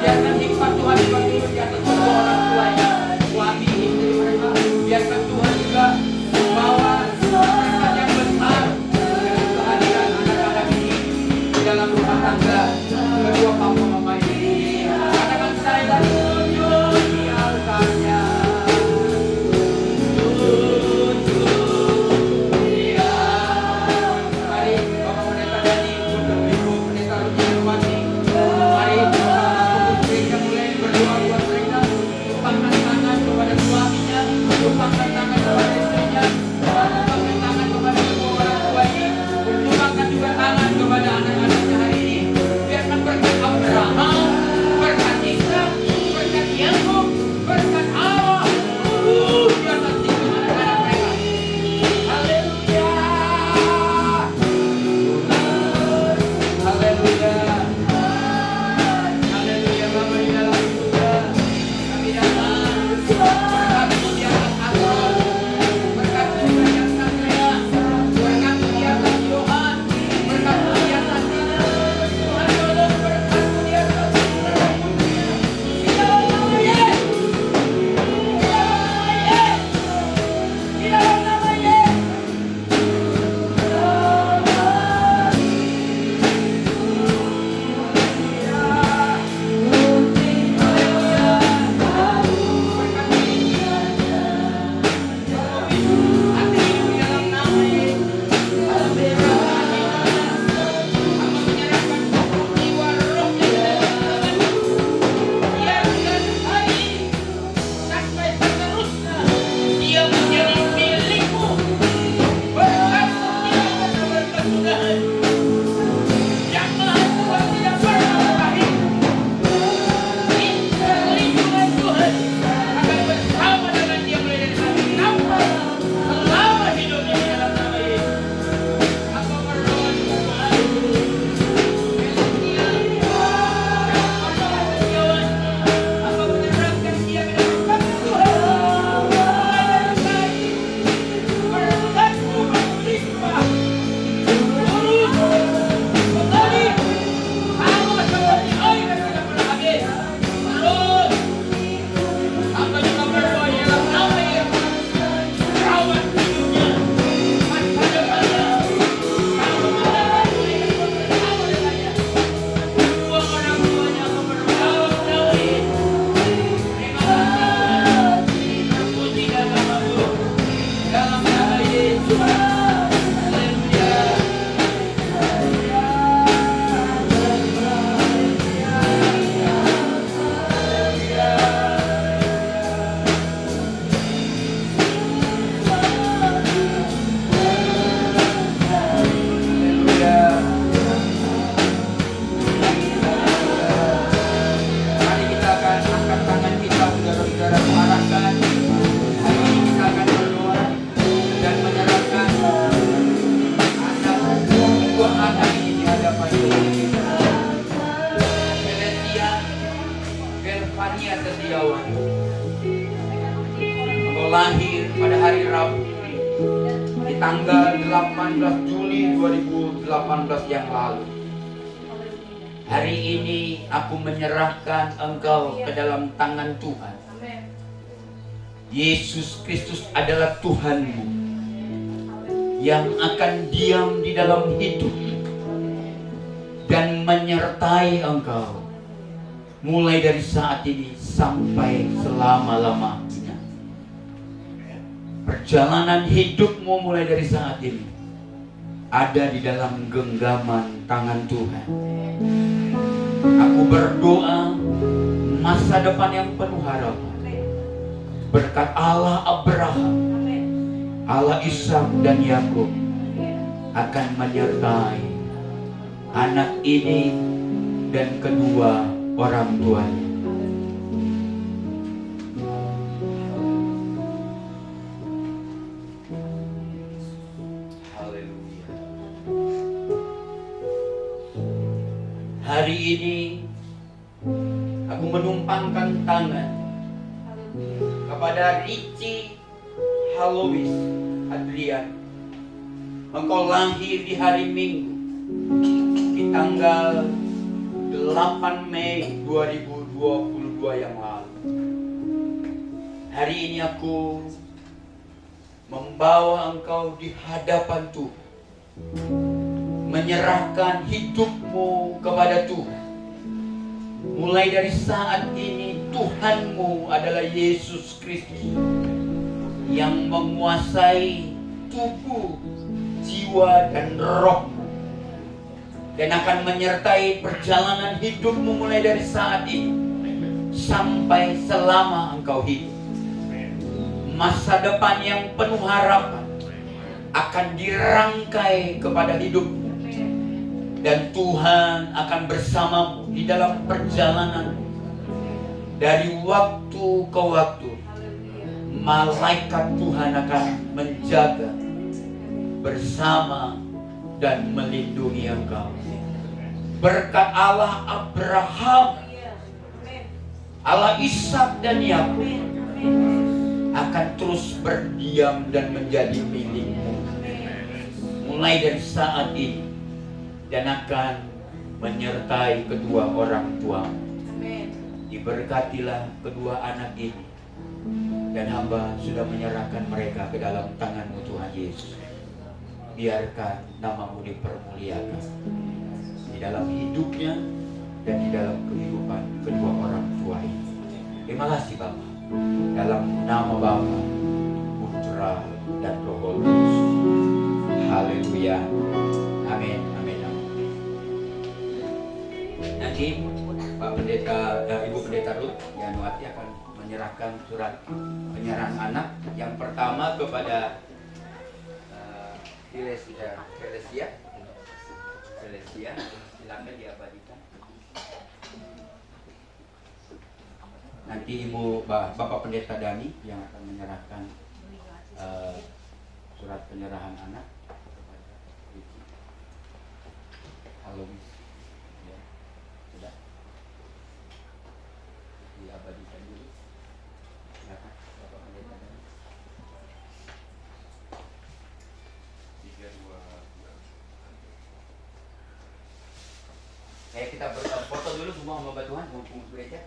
biarkan hikmat Tuhan dibangun di atas kedua orang tuanya, suami istri mereka, biarkan Tuhan juga membawa berkat yang besar dengan kehadiran anak-anak ini di dalam rumah tangga kedua papa mama ini. Katakan saya sujud di altarnya. Sujud dia. Mari Bapak Pendeta Dani, Ibu Pendeta Ruth, mari Bapak Pengurus Gereja mulai berdoa buat mereka. Tumpahkan tangan di tanggal 18 Juli 2018 yang lalu. Hari ini aku menyerahkan engkau ke dalam tangan Tuhan. Yesus Kristus adalah Tuhanmu yang akan diam di dalam hidup dan menyertai engkau mulai dari saat ini sampai selama-lamanya. Perjalanan hidupmu mulai dari saat ini ada di dalam genggaman tangan Tuhan. Aku berdoa masa depan yang penuh harapan berkat Allah Abraham, Allah Ishak dan Yakub akan menyertai anak ini dan kedua orang tuanya. Haleluya. Hari ini aku menumpangkan tangan kepada Richie Halois Adrian. Engkau lahir di hari Minggu di tanggal 8 Mei 2022 yang lalu. Hari ini aku membawa engkau di hadapan Tuhan, menyerahkan hidupmu kepada Tuhan. Mulai dari saat ini Tuhanmu adalah Yesus Kristus yang menguasai tubuh, jiwa, dan rohmu, dan akan menyertai perjalanan hidupmu mulai dari saat ini sampai selama engkau hidup. Masa depan yang penuh harapan akan dirangkai kepada hidupmu, dan Tuhan akan bersamamu di dalam perjalanan dari waktu ke waktu. Malaikat Tuhan akan menjaga, bersama, dan melindungi engkau. Berkat Allah Abraham, Allah Ishak dan Yakub akan terus berdiam dan menjadi milikmu mulai dari saat ini, dan akan menyertai kedua orang tuamu. Diberkatilah kedua anak ini, dan hamba sudah menyerahkan mereka ke dalam tangan-Mu Tuhan Yesus. Biarkan nama-Mu dipermuliakan di dalam hidupnya dan di dalam kehidupan kedua orang tua ini. Terima kasih Bapa. Dalam nama Bapa, Putra, dan Roh Kudus. Haleluya. Amin. Amin. Nanti Pak Pendeta, Ibu Pendeta Ruth Yanuati akan menyerahkan surat penyerahan anak yang pertama kepada Celestia. Silakan diabadikan. Nanti Bapak Pendeta Dani yang akan menyerahkan surat penyerahan anak kepada Ricky. Halo Miss. Ya. Sudah. Diabadikan dulu. Silakan Bapak Pendeta Dani. 3, 2. Kita berfoto dulu semua sama Tuhan, mau pengurus gereja.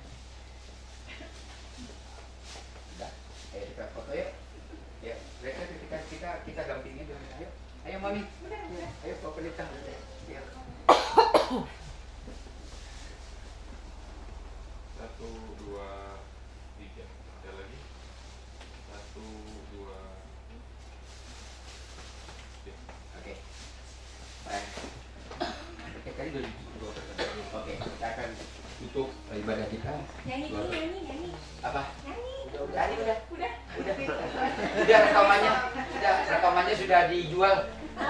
Sudah. Kita foto yuk. Ya, mereka kita dampingin dulu. Ayo Mami. Ayo Bapak Pendeta. Ya. 1, 2, 3. Ada lagi. 1, 2. Ya. Oke. Baik. Tadi udah ditutup. Oke, kita akan tutup ibadah kita. Nyanyi. Apa? Nyanyi. Udah. Sudah rekamannya sudah dijual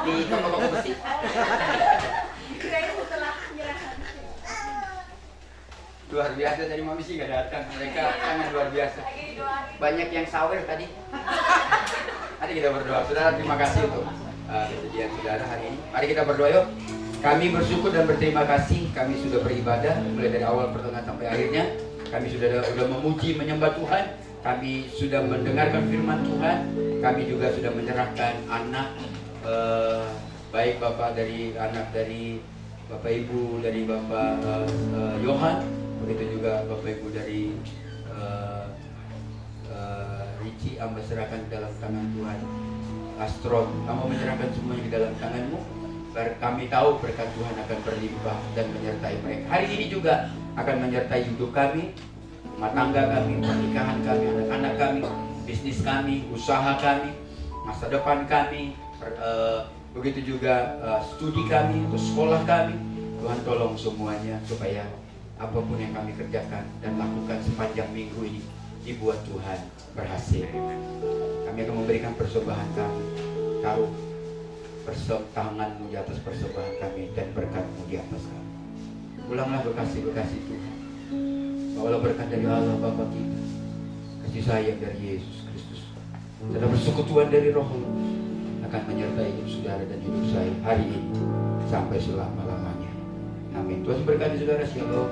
di toko-toko besi. Kirain setelah penyerahan. Luar biasa tadi Mami sih nggak datang. Mereka sangat luar biasa. Banyak yang sawer tadi. Nanti kita berdoa. Saudara, terima kasih untuk kesediaan saudara hari ini. Mari kita berdoa yuk. Kami bersyukur dan berterima kasih. Kami sudah beribadah mulai dari awal pertengahan sampai akhirnya. Kami sudah memuji menyembah Tuhan. kami sudah mendengarkan firman Tuhan. Kami juga sudah menyerahkan anak, baik Bapak dari anak dari Bapak Ibu dari Bapak Yohan, begitu juga Bapak Ibu dari Ricci, hamba serahkan dalam tangan Tuhan. Astron, kamu menyerahkan semuanya ke dalam tanganmu. Kami tahu berkat Tuhan akan berlimpah dan menyertai mereka. Hari ini juga akan menyertai hidup kami, rumah tangga kami, pernikahan kami, anak-anak kami, bisnis kami, usaha kami, masa depan kami, begitu juga studi kami, atau sekolah kami. Tuhan tolong semuanya supaya apapun yang kami kerjakan dan lakukan sepanjang minggu ini dibuat Tuhan berhasil. Kami akan memberikan persembahan kami, taruh tanganmu di atas persembahan kami dan berkat-Mu di atas kami. Ulanglah bekasih-bekasih Tuhan. Bawalah berkat dari Allah Bapa kita, kasih sayang dari Yesus Kristus, dan persekutuan dari Roh Kudus akan menyertai hidup saudara dan hidup saya hari ini sampai selama-lamanya. Amin. Tuhan berkati saudara. Shalom.